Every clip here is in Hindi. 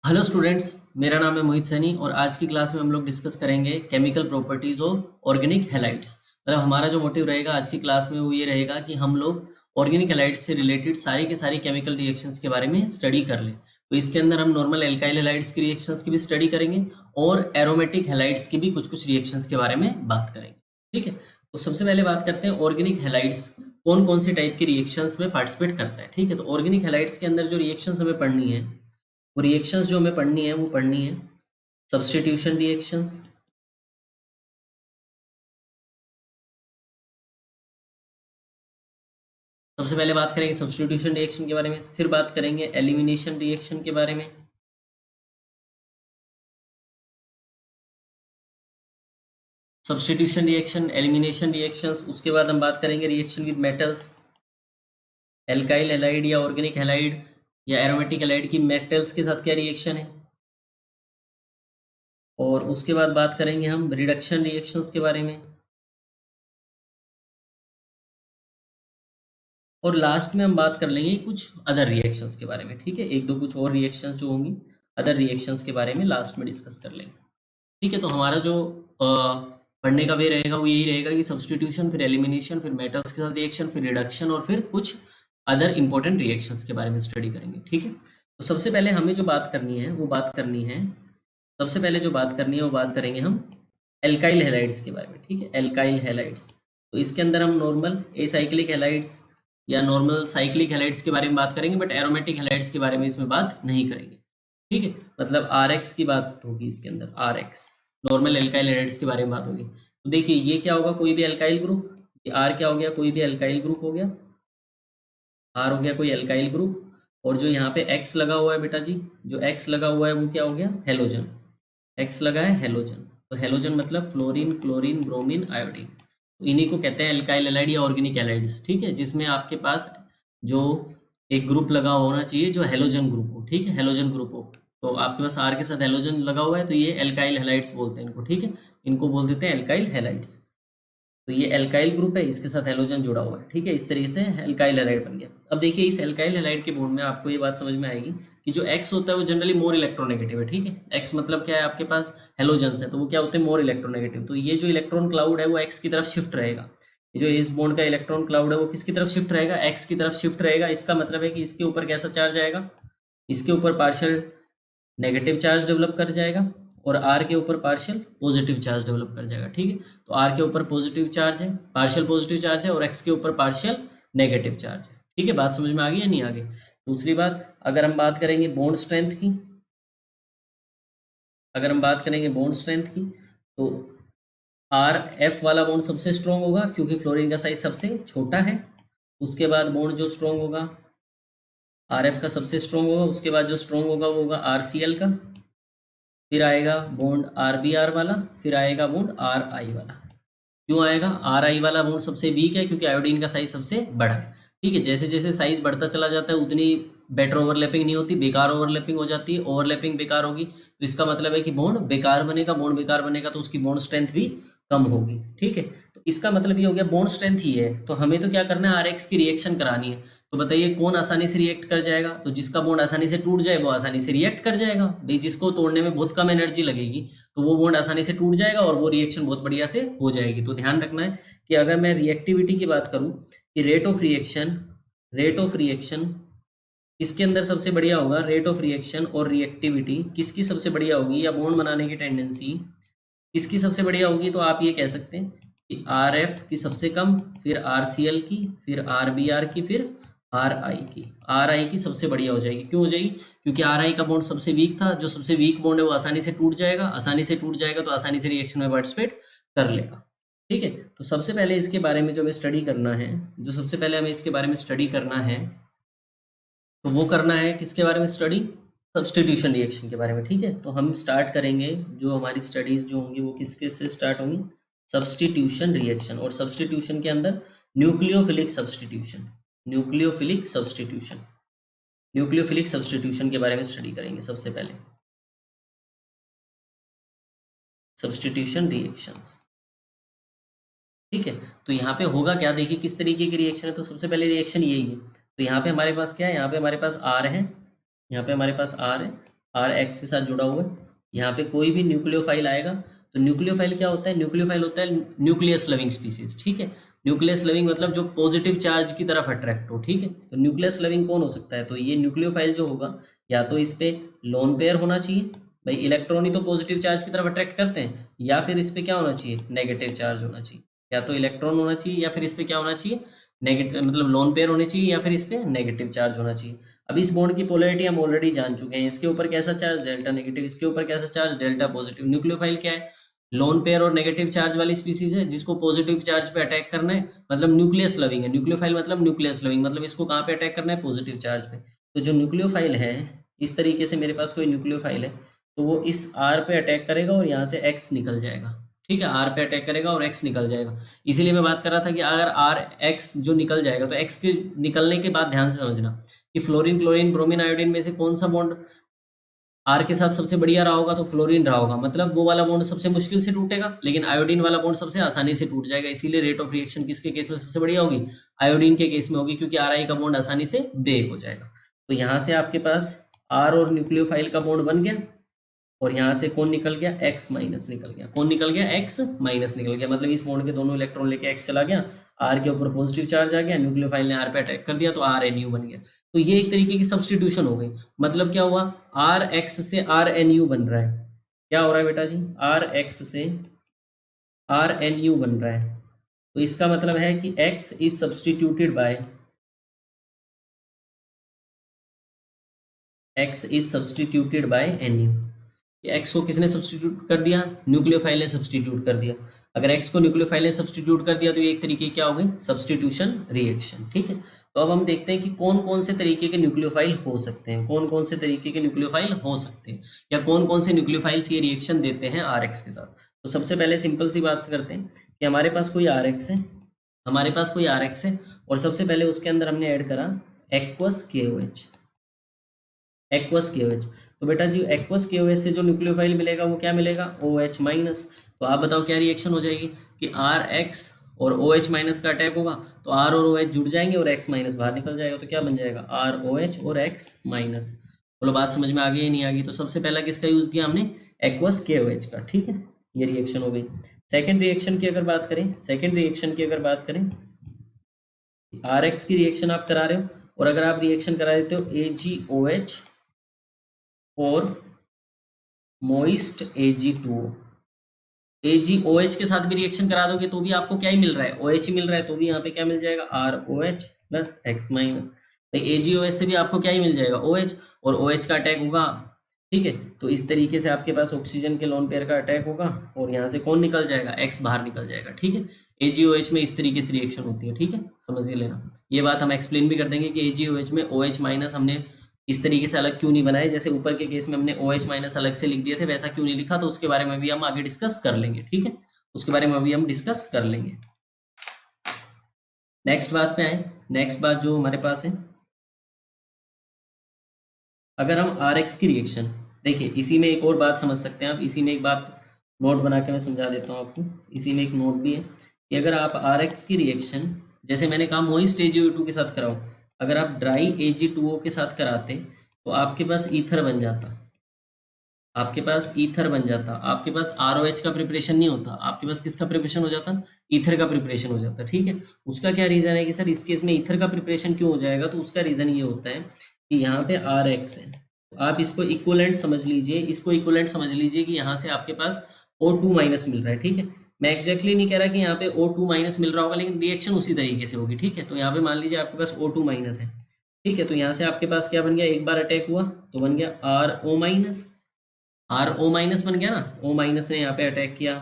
हेलो स्टूडेंट्स, मेरा नाम है मोहित सैनी और आज की क्लास में हम लोग डिस्कस करेंगे chemical properties of organic halides. मतलब हमारा जो मोटिव रहेगा आज की क्लास में वो ये रहेगा कि हम लोग ऑर्गेनिक हैलाइड्स से रिलेटेड सारी के सारी केमिकल रिएक्शंस के बारे में स्टडी कर लें। तो इसके अंदर हम नॉर्मल एल्काइल हैलाइड्स की रिएक्शंस की भी स्टडी करेंगे और एरोमेटिक हैलाइड्स की भी कुछ कुछ रिएक्शंस के बारे में बात करेंगे। ठीक है, तो सबसे पहले बात करते हैं ऑर्गेनिक हैलाइड्स कौन कौन सी टाइप की रिएक्शंस में पार्टिसिपेट करता है। ठीक है, तो ऑर्गेनिक हैलाइड्स के अंदर जो रिएक्शंस हमें पढ़नी है वो रिएक्शंस जो हमें पढ़नी है वो पढ़नी है सब्स्टिट्यूशन रिएक्शंस। सबसे पहले बात करेंगे सब्स्टिट्यूशन रिएक्शन के बारे में, फिर बात करेंगे एलिमिनेशन रिएक्शन के बारे में। सब्स्टिट्यूशन रिएक्शन, एलिमिनेशन रिएक्शंस, उसके बाद हम बात करेंगे reaction with metals, alkyl halide या ऑर्गेनिक हैलाइड या एरोमेटिक हैलाइड की मेटल्स के साथ क्या रिएक्शन है। और उसके बाद बात करेंगे हम रिडक्शन रिएक्शंस के बारे में। और लास्ट में हम बात कर लेंगे कुछ अदर रिएक्शंस के बारे में। ठीक है, एक दो कुछ और रिएक्शंस जो होंगी अदर रिएक्शंस के बारे में लास्ट में डिस्कस कर लेंगे। ठीक है, तो हमारा जो पढ़ने का वे रहेगा वो यही रहेगा कि सब्स्टिट्यूशन, फिर एलिमिनेशन, फिर मेटल्स के साथ रिएक्शन, फिर रिडक्शन और फिर कुछ अदर इंपॉर्टेंट रिएक्शंस के बारे में स्टडी करेंगे। ठीक है, तो सबसे पहले हमें जो बात करनी है वो बात करनी है सबसे पहले जो बात करनी है वो बात करेंगे हम एल्काइल हैलाइड्स के बारे में। ठीक है, एल्काइल हैलाइड्स, तो इसके अंदर हम नॉर्मल एसाइक्लिक हैलाइड्स या नॉर्मल साइक्लिक हैलाइड्स के बारे में बात करेंगे, बट एरोमेटिक हैलाइड्स के बारे में इसमें बात नहीं करेंगे। ठीक है, मतलब आर एक्स की बात होगी इसके अंदर, R X normal alkyl halides के बारे में बात होगी। तो देखिए ये क्या होगा, कोई भी एल्काइल ग्रुप, ये आर क्या हो गया, कोई भी एल्काइल ग्रुप हो गया, आर हो गया कोई एल्काइल ग्रुप, और जो यहाँ पे एक्स लगा हुआ है बेटा जी, जो एक्स लगा हुआ है वो क्या हो गया, हेलोजन। एक्स लगा है हेलोजन, तो हेलोजन मतलब फ्लोरीन, क्लोरीन, ब्रोमीन, आयोडीन। तो इन्हीं को कहते हैं एल्काइल हैलाइड या ऑर्गेनिक हैलाइड्स। ठीक है, जिसमें आपके पास जो एक ग्रुप लगा होना चाहिए जो हेलोजन ग्रुप हो। ठीक है, हेलोजन ग्रुप हो, तो आपके पास आर के साथ हेलोजन लगा हुआ है तो ये एल्काइल हैलाइड्स बोलते हैं इनको। ठीक है, इनको बोल देते हैं एल्काइल हैलाइड्स। तो ये एल्काइल ग्रुप है, इसके साथ हेलोजन जुड़ा हुआ है। ठीक है, इस तरीके से एल्काइल हैलाइड बन गया। अब देखिए इस एल्काइल हैलाइड के बॉन्ड में आपको ये बात समझ में आएगी कि जो एक्स होता है वो जनरली मोर इलेक्ट्रोनेगेटिव है। ठीक है, एक्स मतलब क्या है, आपके पास हेलोजन्स है तो वो क्या होते हैं, मोर इलेक्ट्रोनेगेटिव। तो ये जो इलेक्ट्रॉन क्लाउड है वो एक्स की तरफ शिफ्ट रहेगा। ये जो इस बॉन्ड का इलेक्ट्रॉन क्लाउड है वो किसकी तरफ शिफ्ट रहेगा, एक्स की तरफ शिफ्ट रहेगा। इसका मतलब है कि इसके ऊपर कैसा चार्ज आएगा, इसके ऊपर पार्शियल नेगेटिव चार्ज डेवलप कर जाएगा और आर के ऊपर पार्शियल पॉजिटिव चार्ज डेवलप कर जाएगा। ठीक है, तो आर के ऊपर पॉजिटिव चार्ज है, पार्शियल पॉजिटिव चार्ज है, और एक्स के ऊपर पार्शियल नेगेटिव चार्ज है। ठीक है, बात समझ में आ गई या नहीं आ गई। दूसरी बात, अगर हम बात करेंगे बॉन्ड स्ट्रेंथ की, अगर हम बात करेंगे बॉन्ड स्ट्रेंथ की, तो आर एफ वाला बॉन्ड सबसे स्ट्रॉन्ग होगा क्योंकि फ्लोरीन का साइज सबसे छोटा है। उसके बाद बॉन्ड जो स्ट्रॉन्ग होगा आर एफ का सबसे स्ट्रॉन्ग होगा, उसके बाद जो स्ट्रॉन्ग होगा वो होगा आर सी एल का, फिर आएगा बॉन्ड आर बी आर वाला, फिर आएगा बॉन्ड आर आई वाला। क्यों आएगा, आर आई वाला बॉन्ड सबसे वीक है क्योंकि आयोडीन का साइज सबसे बड़ा है। ठीक है, जैसे जैसे साइज बढ़ता चला जाता है उतनी बेटर ओवरलैपिंग नहीं होती, बेकार ओवरलैपिंग हो जाती है। ओवरलैपिंग बेकार होगी तो इसका मतलब है कि बॉन्ड बेकार बनेगा, बॉन्ड बेकार बनेगा तो उसकी बॉन्ड स्ट्रेंथ भी कम होगी। ठीक है, तो इसका मतलब ये हो गया बॉन्ड स्ट्रेंथ ही है। तो हमें तो क्या करना है, आर एक्स की रिएक्शन करानी है। तो बताइए कौन आसानी से रिएक्ट कर जाएगा, तो जिसका बॉन्ड आसानी से टूट जाए वो आसानी से रिएक्ट कर जाएगा भाई। जिसको तोड़ने में बहुत कम एनर्जी लगेगी तो वो बॉन्ड आसानी से टूट जाएगा और वो रिएक्शन बहुत बढ़िया से हो जाएगी। तो ध्यान रखना है कि अगर मैं रिएक्टिविटी की बात करूं कि रेट ऑफ रिएक्शन किसके अंदर सबसे बढ़िया होगा, रेट ऑफ रिएक्शन और रिएक्टिविटी किसकी सबसे बढ़िया होगी, या बॉन्ड बनाने की टेंडेंसी किसकी सबसे बढ़िया होगी, तो आप ये कह सकते हैं कि आर एफ की सबसे कम, फिर आर सी एल की, फिर आर बी आर की, फिर आर आई की। आर आई की सबसे बढ़िया हो जाएगी। क्यों हो जाएगी, क्योंकि आर आई का बॉन्ड सबसे वीक था, जो सबसे वीक बॉन्ड है वो आसानी से टूट जाएगा, आसानी से टूट जाएगा तो आसानी से रिएक्शन में पार्टिसिपेट कर लेगा। ठीक है, तो सबसे पहले इसके बारे में जो हमें स्टडी करना है, जो सबसे पहले हमें इसके बारे में स्टडी करना है, तो वो करना है किसके बारे में स्टडी, सब्स्टिट्यूशन रिएक्शन के बारे में। ठीक है, तो हम स्टार्ट करेंगे, जो हमारी स्टडीज जो होंगी वो किसके से स्टार्ट होंगी, सब्स्टिट्यूशन रिएक्शन। और सब्स्टिट्यूशन के अंदर nucleophilic substitution, nucleophilic substitution, nucleophilic substitution के बारे में स्टडी करेंगे सबसे पहले, सब्स्टिट्यूशन रिएक्शंस। ठीक है, तो यहाँ पे होगा क्या, देखिए किस तरीके की रिएक्शन है। तो सबसे पहले रिएक्शन यही है, तो यहाँ पे हमारे पास क्या है, यहाँ पे हमारे पास आर है, यहाँ पे हमारे पास आर है, आर एक्स के साथ जुड़ा हुआ है। यहाँ पे कोई भी न्यूक्लियोफाइल आएगा तो न्यूक्लियोफाइल क्या होता है, न्यूक्लियोफाइल होता है न्यूक्लियस लविंग स्पीसीज, ठीक है। न्यूक्लियस लविंग मतलब जो पॉजिटिव चार्ज की तरफ अट्रैक्ट हो, ठीक है। तो न्यूक्लियस लविंग कौन हो सकता है, तो ये न्यूक्लियोफाइल जो होगा या तो इस पे लोन पेयर होना चाहिए, भाई इलेक्ट्रॉन ही तो पॉजिटिव चार्ज की तरफ अट्रैक्ट करते हैं, या फिर इस पे क्या होना चाहिए, नेगेटिव चार्ज होना चाहिए। या तो इलेक्ट्रॉन होना चाहिए या फिर इस पे क्या होना चाहिए, नेगेटिव मतलब लोन पेयर होने चाहिए, या फिर इस पे नेगेटिव चार्ज होना चाहिए। अब इस बॉन्ड की पोलैरिटी हम ऑलरेडी जान चुके हैं, इसके ऊपर कैसा चार्ज, डेल्टा नेगेटिव, इसके ऊपर कैसा चार्ज, डेल्टा पॉजिटिव। न्यूक्लियोफाइल क्या है, लोन पेयर और नेगेटिव चार्ज वाली स्पीसीज है जिसको पॉजिटिव चार्ज पे अटैक करना है, मतलब न्यूक्लियस लविंग है। न्यूक्लियोफाइल मतलब न्यूक्लियस लविंग, मतलब इसको कहाँ पे अटैक करना है, पॉजिटिव चार्ज पे। तो जो न्यूक्लियोफाइल है, इस तरीके से मेरे पास कोई न्यूक्लियोफाइल है तो वो इस आर पे अटैक करेगा और यहाँ से एक्स निकल जाएगा, ठीक है। आर पे अटैक करेगा और एक्स निकल जाएगा। इसीलिए मैं बात कर रहा था कि अगर आर एक्स जो निकल जाएगा, तो एक्स के निकलने के बाद ध्यान से समझना कि फ्लोरीन क्लोरीन ब्रोमीन आयोडीन में से कौन सा बॉन्ड आर के साथ सबसे बढ़िया रहा होगा, तो फ्लोरीन रहा होगा, मतलब वो वाला बॉन्ड सबसे मुश्किल से टूटेगा, लेकिन आयोडीन वाला बॉन्ड सबसे आसानी से टूट जाएगा। इसीलिए रेट ऑफ रिएक्शन किसके केस में सबसे बढ़िया होगी, आयोडीन के केस में होगी, क्योंकि आर आई का बॉन्ड आसानी से ब्रेक हो जाएगा। तो यहाँ से आपके पास आर और न्यूक्लियोफाइल का बॉन्ड बन गया और यहाँ से कौन निकल गया, एक्स माइनस निकल गया। कौन निकल गया, एक्स माइनस निकल गया, मतलब इस बॉन्ड के दोनों इलेक्ट्रॉन लेके एक्स चला गया, आर के ऊपर पॉजिटिव चार्ज आ गया, न्यूक्लियोफाइल ने आर पे अटैक कर दिया तो आर एन यू बन गया। तो ये एक तरीके की सब्सटीट्यूशन हो गई। मतलब क्या हुआ, आर एक्स से आर एन यू बन रहा है। क्या हो रहा है बेटा जी, आर एक्स से आर एन यू बन रहा है। तो इसका मतलब है कि X is substituted by X is substituted by N U. X को किसने सब्सटीट्यूट कर दिया, न्यूक्लियोफाइल ने सब्सटीट्यूट कर दिया। अगर एक्स को न्यूक्लियोफाइल ने सब्सटीट्यूट कर दिया तो ये एक तरीके की क्या हो गई, सब्सटीट्यूशन रिएक्शन, ठीक है। तो अब हम देखते हैं कि कौन कौन से तरीके के न्यूक्लियोफाइल हो सकते हैं, कौन कौन से तरीके के न्यूक्लियोफाइल हो सकते हैं, या कौन कौन से न्यूक्लियोफाइल्स ये रिएक्शन देते हैं आर एक्स के साथ। तो सबसे पहले सिंपल सी बात करते हैं कि हमारे पास कोई आर एक्स है, हमारे पास कोई आर एक्स है, और सबसे पहले उसके अंदर हमने ऐड करा एक्वस के ओ एच, एक्वस केओएच। तो बेटा जी एक्वस केओएच से जो न्यूक्लियोफाइल मिलेगा वो क्या मिलेगा, ओ एच माइनस। तो आप बताओ क्या रिएक्शन हो जाएगी कि आर एक्स और ओ एच माइनस का अटैक होगा, तो आर और ओ एच जुड़ जाएंगे और एक्स माइनस बाहर निकल जाएगा। तो क्या बन जाएगा, आर ओ एच और एक्स माइनस। बोलो बात समझ में आ गई या नहीं आ गई। तो सबसे पहला किसका यूज किया हमने, एक्वस केओएच का, ठीक है। ये रिएक्शन हो गई। सेकेंड रिएक्शन की अगर बात करें, सेकेंड रिएक्शन की अगर बात करें, आर एक्स की रिएक्शन आप करा रहे हो, और अगर आप रिएक्शन करा देते हो ए जी ओ एच और मोइस्ट Ag2O, AgOH के साथ भी रिएक्शन करा दोगे तो भी आपको क्या ही मिल रहा है, OH ही मिल रहा है। तो भी यहाँ पे क्या मिल जाएगा, ROH प्लस एक्स माइनस। तो AgOH से भी आपको क्या ही मिल जाएगा, OH, और OH का अटैक होगा, ठीक है। तो इस तरीके से आपके पास ऑक्सीजन के लोन पेयर का अटैक होगा और यहाँ से कौन निकल जाएगा, एक्स बाहर निकल जाएगा, ठीक है। AgOH में इस तरीके से रिएक्शन होती है, ठीक है, समझ लेना। ये बात हम एक्सप्लेन भी कर देंगे कि AgOH में OH माइनस हमने इस तरीके से अलग क्यों नहीं बनाए, जैसे ऊपर के केस में हमने OH माइनस अलग से लिख दिए थे, वैसा क्यों नहीं लिखा, तो उसके बारे में भी हम आगे डिस्कस कर लेंगे, ठीक है। उसके बारे में अभी हम डिस्कस कर लेंगे। नेक्स्ट बात पे आए, नेक्स्ट बात जो हमारे पास है, अगर हम आर एक्स की रिएक्शन, देखिए इसी में एक और बात समझ सकते हैं आप, इसी में एक बात नोट बना के मैं समझा देता हूँ आपको। इसी में एक नोट भी है कि अगर आप आर एक्स की रिएक्शन, जैसे मैंने कहा मोइस्ट AgO2 के साथ कराओ, अगर आप ड्राई Ag2O के साथ कराते तो आपके पास ईथर बन जाता, आपके पास ईथर बन जाता, आपके पास ROH का प्रिपरेशन नहीं होता, आपके पास किसका प्रिपरेशन हो जाता, ईथर का प्रिपरेशन हो जाता, ठीक है। उसका क्या रीज़न है कि सर इस केस में ईथर का प्रिपरेशन क्यों हो जाएगा, तो उसका रीज़न ये होता है कि यहाँ पे RX है, तो आप इसको इक्वलेंट समझ लीजिए, इसको इक्वलेंट समझ लीजिए कि यहाँ से आपके पास O2 माइनस मिल रहा है, ठीक है। मैं एग्जैक्टली नहीं कह रहा कि यहाँ पे O2 माइनस मिल रहा होगा, लेकिन रिएक्शन उसी तरीके से होगी, ठीक है। तो यहाँ पे मान लीजिए आपके पास O2 माइनस है, ठीक है। तो यहाँ से आपके पास क्या बन गया, एक बार अटैक हुआ तो बन गया RO minus, R O minus बन गया ना, ओ माइनस ने यहाँ पे अटैक किया,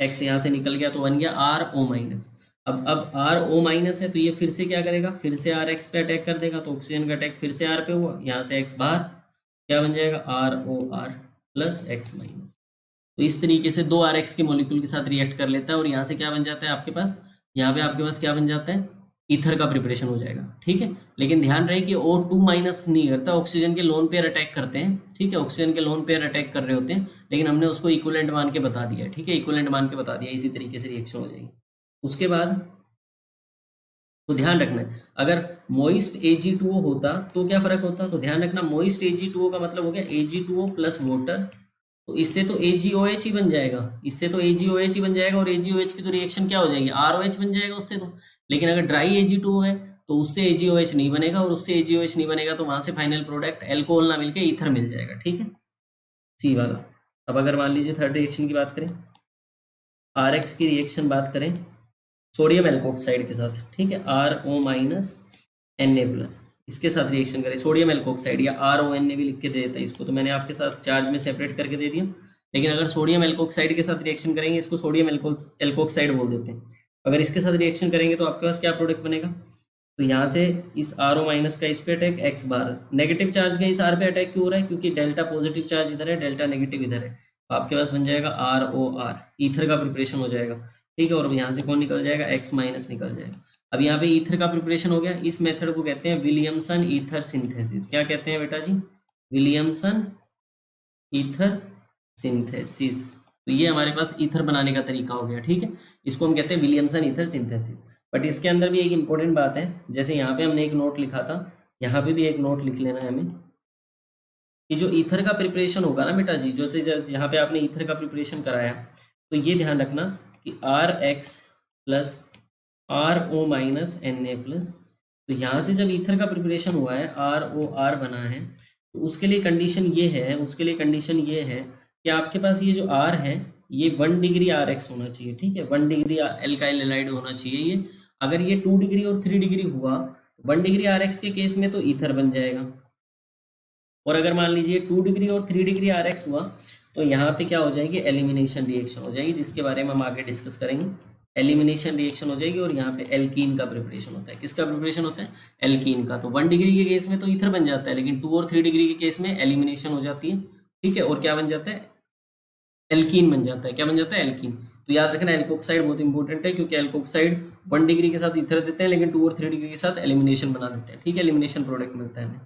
एक्स यहाँ से निकल गया तो बन गया आर ओ माइनस। अब आर ओ माइनस है तो ये फिर से क्या करेगा, फिर से आर एक्स पे अटैक कर देगा, तो ऑक्सीजन का अटैक फिर से आर पे हुआ, यहाँ से एक्स बाहर, क्या बन जाएगा, R O R plus X minus. तो इस तरीके से दो आर एक्स के मॉलिक्यूल के साथ रिएक्ट कर लेता है और यहाँ से क्या बन जाता है आपके पास, यहाँ पे आपके पास क्या बन जाता है, ईथर का प्रिपरेशन हो जाएगा, ठीक है। लेकिन ध्यान रहे कि O2 माइनस नहीं करता, ऑक्सीजन के लोन पेयर अटैक करते हैं, ठीक है, ऑक्सीजन के लोन पेयर अटैक कर रहे होते हैं, लेकिन हमने उसको इक्विवेलेंट मान के बता दिया है, ठीक है, इक्विवेलेंट मान के बता दिया, इसी तरीके से रिएक्शन हो जाएगी। उसके बाद तो ध्यान रखना है, अगर मोइस्ट Ag2O होता तो क्या फर्क होता, तो ध्यान रखना मोइस्ट Ag2O का मतलब हो गया Ag2O प्लस वाटर, तो इससे तो AgOH ही बन जाएगा, इससे तो AgOH ही बन जाएगा, और AgOH की तो रिएक्शन क्या हो जाएगी, ROH बन जाएगा उससे तो। लेकिन अगर ड्राई Ag2O है तो उससे AgOH नहीं बनेगा, और उससे AgOH नहीं बनेगा तो वहां से फाइनल प्रोडक्ट एल्कोहल ना मिलके ईथर मिल जाएगा, ठीक है, सी वाला। अब अगर मान लीजिए थर्ड रिएक्शन की बात करें, RX की रिएक्शन बात करें सोडियम एल्कोक्साइड के साथ, ठीक है, RO माइनस Na+, इसके साथ रिएक्शन करें सोडियम एल्कोक्साइड, या RONA भी लिख के दे देता है इसको, तो मैंने आपके साथ चार्ज में सेपरेट करके दे दिया। लेकिन अगर सोडियम एल्कोक्साइड के साथ रिएक्शन करेंगे, इसको सोडियम एल्कोक्साइड बोल देते हैं। अगर इसके साथ रिएक्शन करेंगे तो आपके पास क्या प्रोडक्ट बनेगा, तो यहाँ से इस RO माइनस का इस पे अटैक, X बार नेगेटिव चार्ज का इस R पे अटैक क्यों हो रहा है, क्योंकि डेल्टा पॉजिटिव चार्ज इधर है, डेल्टा नेगेटिव इधर है, तो आपके पास बन जाएगा ROR, ईथर का प्रिपरेशन हो जाएगा, ठीक है, और यहाँ से कौन निकल जाएगा, X माइनस निकल जाएगा। अब यहाँ पे ईथर का प्रिपरेशन हो गया, इस मेथड को कहते हैं विलियमसन ईथर सिंथेसिस। क्या कहते हैं बेटा जी, विलियमसन ईथर सिंथेसिस। तो ये हमारे पास ईथर बनाने का तरीका हो गया, ठीक है, इसको हम कहते हैं विलियमसन ईथर सिंथेसिस। बट इसके अंदर भी एक इंपॉर्टेंट बात है, जैसे यहाँ पे हमने एक नोट लिखा था, यहाँ पे भी एक नोट लिख लेना है हमें, कि जो ईथर का प्रिपरेशन होगा ना बेटा जी, जैसे यहाँ पे आपने ईथर का प्रिपरेशन कराया, तो ये ध्यान रखना कि RX plus RO minus Na+, तो यहाँ से जब ईथर का प्रिपरेशन हुआ है, ROR बना है, तो उसके लिए कंडीशन ये है, उसके लिए कंडीशन ये है कि आपके पास ये जो R है ये 1 डिग्री RX होना चाहिए, ठीक है, 1 डिग्री एल्काइल हैलाइड होना चाहिए ये। अगर ये 2 डिग्री और 3 डिग्री हुआ तो 1 डिग्री RX के केस में तो ईथर बन जाएगा, और अगर मान लीजिए 2 डिग्री और 3 डिग्री RX हुआ तो यहाँ पे क्या हो जाएगी, एलिमिनेशन रिएक्शन हो जाएगी, जिसके बारे में हम आगे डिस्कस करेंगे। एलिमिनेशन रिएक्शन हो जाएगी, और यहाँ पे एल्कीन का प्रिपरेशन होता है। किसका प्रिपरेशन होता है, एल्कीन का। तो 1 डिग्री के केस में तो ईथर बन जाता है, लेकिन 2 और 3 डिग्री के केस में एलिमिनेशन हो जाती है, ठीक है, और क्या बन जाता है, एल्कीन बन जाता है। क्या बन जाता है, एल्कीन। तो याद रखना एल्कोक्साइड बहुत इंपॉर्टेंट है, क्योंकि एल्कोक्साइड 1 डिग्री के साथ ईथर देते हैं, लेकिन 2 और 3 डिग्री के साथ एलिमिनेशन बना देते हैं, ठीक है, एलिमिनेशन प्रोडक्ट मिलता है हमें।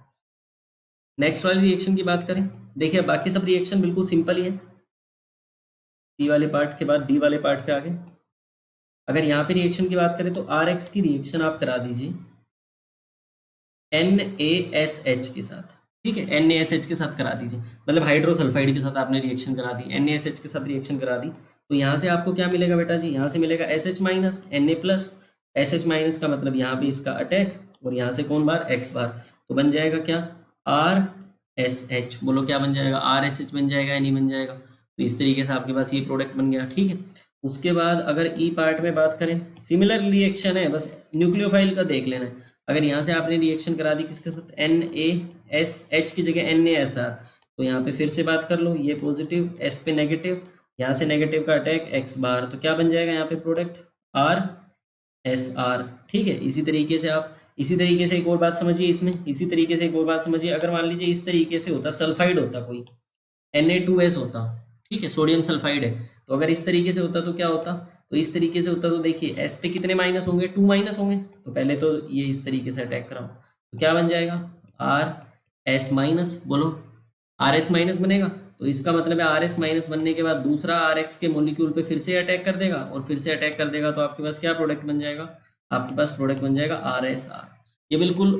नेक्स्ट वाली रिएक्शन की बात करें, देखिए बाकी सब रिएक्शन बिल्कुल सिंपल ही है, सी वाले पार्ट के बाद डी वाले पार्ट पे आगे। अगर यहाँ पे रिएक्शन की बात करें तो RX की रिएक्शन आप करा दीजिए NaSH के साथ, ठीक है, NaSH के साथ करा दीजिए, मतलब हाइड्रोसल्फाइड के साथ आपने रिएक्शन करा दी, NaSH के साथ रिएक्शन करा दी, तो यहाँ से आपको क्या मिलेगा बेटा जी, यहाँ से मिलेगा SH minus Na+, SH minus का मतलब यहाँ पे इसका अटैक, और यहाँ से कौन बार, X बार, तो बन जाएगा क्या, RSH। बोलो क्या बन जाएगा, RSH बन जाएगा या नहीं बन जाएगा। तो इस तरीके से आपके पास ये प्रोडक्ट बन गया, ठीक है। उसके बाद अगर ई पार्ट में बात करें, सिमिलर रिएक्शन है, बस न्यूक्लियोफाइल का देख लेना है। अगर यहाँ से आपने रिएक्शन करा दी किसके साथ, NaSH की जगह NaSR, तो यहाँ पे फिर से बात कर लो, ये पॉजिटिव, S पे नेगेटिव, यहाँ से नेगेटिव का अटैक X बार, तो क्या बन जाएगा यहाँ पे प्रोडक्ट, RSR, ठीक है। इसी तरीके से आप, इसी तरीके से एक और बात समझिए इसमें, इसी तरीके से एक और बात समझिए, अगर मान लीजिए इस तरीके से होता, सल्फाइड होता कोई, Na2S होता, ठीक है, सोडियम सल्फाइड है, तो अगर इस तरीके से होता तो क्या होता, तो इस तरीके से होता, तो देखिए S पे कितने माइनस होंगे, 2 माइनस होंगे, तो पहले तो ये इस तरीके से अटैक कराओ, तो क्या बन जाएगा, RS माइनस, बोलो RS माइनस बनेगा, तो इसका मतलब है RS माइनस बनने के बाद दूसरा RX के मोलिक्यूल पे फिर से अटैक कर देगा, और फिर से अटैक कर देगा, तो आपके पास क्या प्रोडक्ट बन जाएगा, आपके पास प्रोडक्ट बन जाएगा RSR। ये बिल्कुल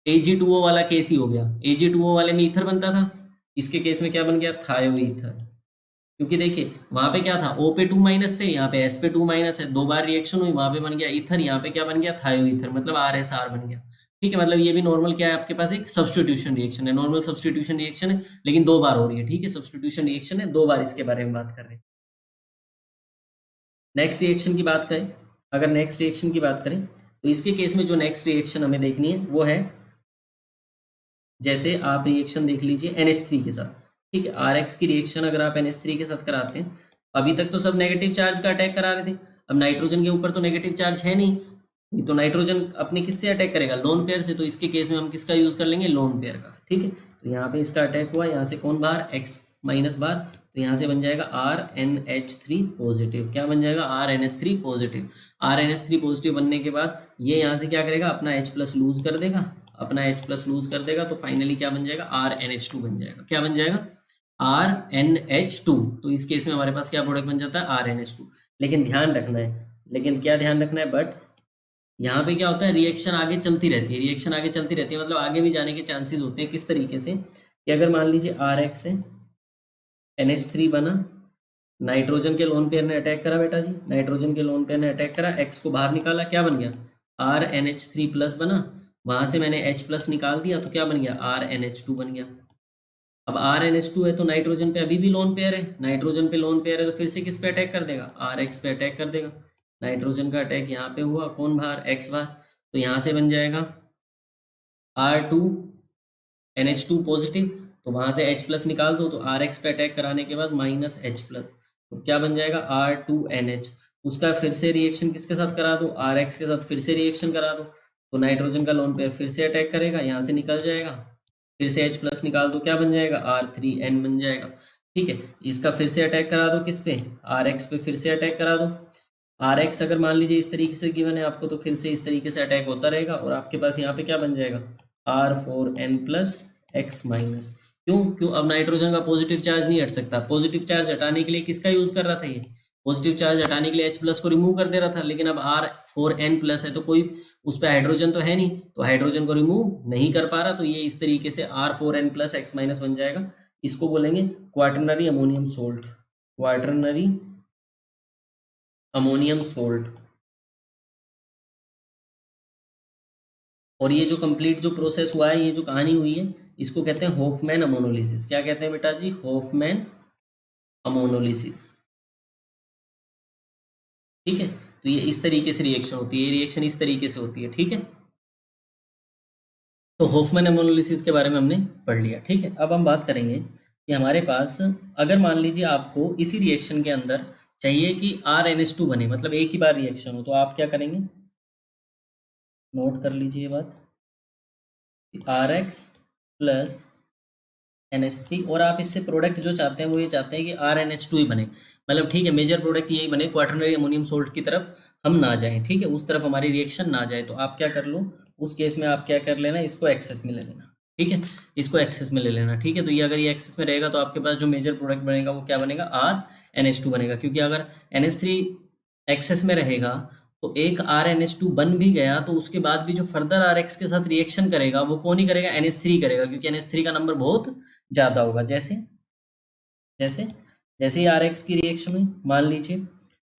Ag2O वाला केस ही हो गया, Ag2O वाले में ईथर बनता था, इसके केस में क्या बन गया, थायो ईथर, क्योंकि देखिए वहां पे क्या था, O पे 2 माइनस थे, यहाँ पे S पे 2 माइनस है, 2 बार रिएक्शन हुई, वहां पे बन गया ईथर, यहाँ पे क्या बन गया, थायो ईथर, मतलब RSR बन गया, ठीक है। मतलब ये भी नॉर्मल क्या है, आपके पास एक सब्स्टिट्यूशन रिएक्शन है, नॉर्मल सब्स्टिट्यूशन रिएक्शन है, लेकिन 2 बार हो रही है, ठीक है, सब्स्टिट्यूशन रिएक्शन है, 2 बार इसके बारे में बात कर रहे हैं। नेक्स्ट रिएक्शन की बात करें, अगर नेक्स्ट रिएक्शन की बात करें तो इसके केस में जो नेक्स्ट रिएक्शन हमें देखनी है वो है, जैसे आप रिएक्शन देख लीजिए NH3 के साथ, ठीक है, RX की रिएक्शन अगर आप NH3 के साथ कराते हैं, अभी तक तो सब नेगेटिव चार्ज का अटैक करा रहे थे, अब नाइट्रोजन के ऊपर तो नेगेटिव चार्ज है नहीं, तो नाइट्रोजन अपने किससे अटैक करेगा, लोन पेयर से, तो इसके केस में हम किसका यूज कर लेंगे, लोन पेयर का, ठीक है। तो यहाँ पे इसका अटैक हुआ, यहाँ से कौन बाहर, X माइनस बार, तो यहाँ से बन जाएगा RNH3 पॉजिटिव, क्या बन जाएगा, RNH3 पॉजिटिव। RNH3 पॉजिटिव बनने के बाद ये यहाँ से क्या करेगा, अपना H प्लस लूज कर देगा, अपना H प्लस लूज कर देगा, तो फाइनली क्या बन जाएगा, RNH2 बन जाएगा, क्या बन जाएगा, RNH2। तो इस केस में हमारे पास क्या प्रोडक्ट बन जाता है, RNH2। लेकिन ध्यान रखना है, लेकिन क्या ध्यान रखना है, बट यहाँ पे क्या होता है, रिएक्शन आगे चलती रहती है, रिएक्शन आगे चलती रहती है, मतलब आगे भी जाने के चांसेस होते हैं। किस तरीके से कि अगर मान लीजिए आर एक्स है, NH3 बना, नाइट्रोजन के लोन पेयर ने अटैक करा बेटा जी, नाइट्रोजन के लोन पेयर ने अटैक करा, एक्स को बाहर निकाला, क्या बन गया, RNH3+ बना, वहां से मैंने H+ निकाल दिया तो क्या बन गया, RNH2 बन गया। अब RNH2 है तो नाइट्रोजन पे अभी भी लोन पेयर है, नाइट्रोजन पे लोन पेयर है तो फिर से किस पे अटैक कर देगा, RX पे अटैक कर देगा। नाइट्रोजन का अटैक यहाँ पे हुआ, कौन बाहर, X बाहर, तो यहाँ से बन जाएगा R2NH2 पॉजिटिव, तो वहां से H+ निकाल दो तो RX पे अटैक कराने के बाद -H+, तो क्या बन जाएगा R2NH। उसका फिर से रिएक्शन किसके साथ करा दो, RX के साथ फिर से रिएक्शन करा दो, तो नाइट्रोजन का लोन पेयर फिर से अटैक करेगा, यहाँ से निकल जाएगा, फिर से H+ निकाल दो, क्या बन जाएगा R3N बन जाएगा। ठीक है, इसका फिर से अटैक करा दो किस पे, RX पे फिर से अटैक करा दो। RX अगर मान लीजिए इस तरीके से गिवन है आपको, तो फिर से इस तरीके से अटैक होता रहेगा और आपके पास यहाँ पे क्या बन जाएगा R4N+X-। क्यों क्यों, अब नाइट्रोजन का पॉजिटिव चार्ज नहीं हट सकता, पॉजिटिव चार्ज हटाने के लिए किसका यूज कर रहा था ये, पॉजिटिव चार्ज हटाने के लिए H+ को रिमूव कर दे रहा था, लेकिन अब R4N+ है तो कोई उस पर हाइड्रोजन तो है नहीं, तो हाइड्रोजन को रिमूव नहीं कर पा रहा, तो ये इस तरीके से R4N+X- बन जाएगा। इसको बोलेंगे quaternary ammonium salt, quaternary ammonium salt. और ये जो कंप्लीट जो प्रोसेस हुआ है, ये जो कहानी हुई है, इसको कहते हैं होफमैन अमोनोलिसिस। क्या कहते हैं बेटा जी, होफमैन अमोनोलिसिस। ठीक है, तो ये इस तरीके से रिएक्शन होती है, ये रिएक्शन इस तरीके से होती है। ठीक है, तो होफमैन अमोनोलिसिस के बारे में हमने पढ़ लिया। ठीक है, अब हम बात करेंगे कि हमारे पास अगर मान लीजिए आपको इसी रिएक्शन के अंदर चाहिए कि RNH2 बने, मतलब एक ही बार रिएक्शन हो, तो आप क्या करेंगे, नोट कर लीजिए ये बात, RX+ NH3, और आप इससे प्रोडक्ट जो चाहते हैं वो ये चाहते हैं कि RNH2 ही बने, मतलब ठीक है, मेजर प्रोडक्ट यही बने, क्वाटरनरी अमोनियम सोल्ट की तरफ हम ना जाएं। ठीक है, उस तरफ हमारी रिएक्शन ना जाए, तो आप क्या कर लो, उस केस में आप क्या कर लेना, इसको एक्सेस में ले लेना। ठीक है, इसको एक्सेस में ले लेना। ठीक है, तो ये अगर ये एक्सेस में रहेगा तो आपके पास जो मेजर प्रोडक्ट बनेगा वो क्या बनेगा, RNH2 बनेगा, क्योंकि अगर NH3 एक्सेस में रहेगा तो एक RNH2 बन भी गया तो उसके बाद भी जो फर्दर RX के साथ रिएक्शन करेगा वो कौन ही करेगा, NH3 करेगा, क्योंकि NH3 का नंबर बहुत ज्यादा होगा। जैसे जैसे जैसे ही RX की रिएक्शन हुई,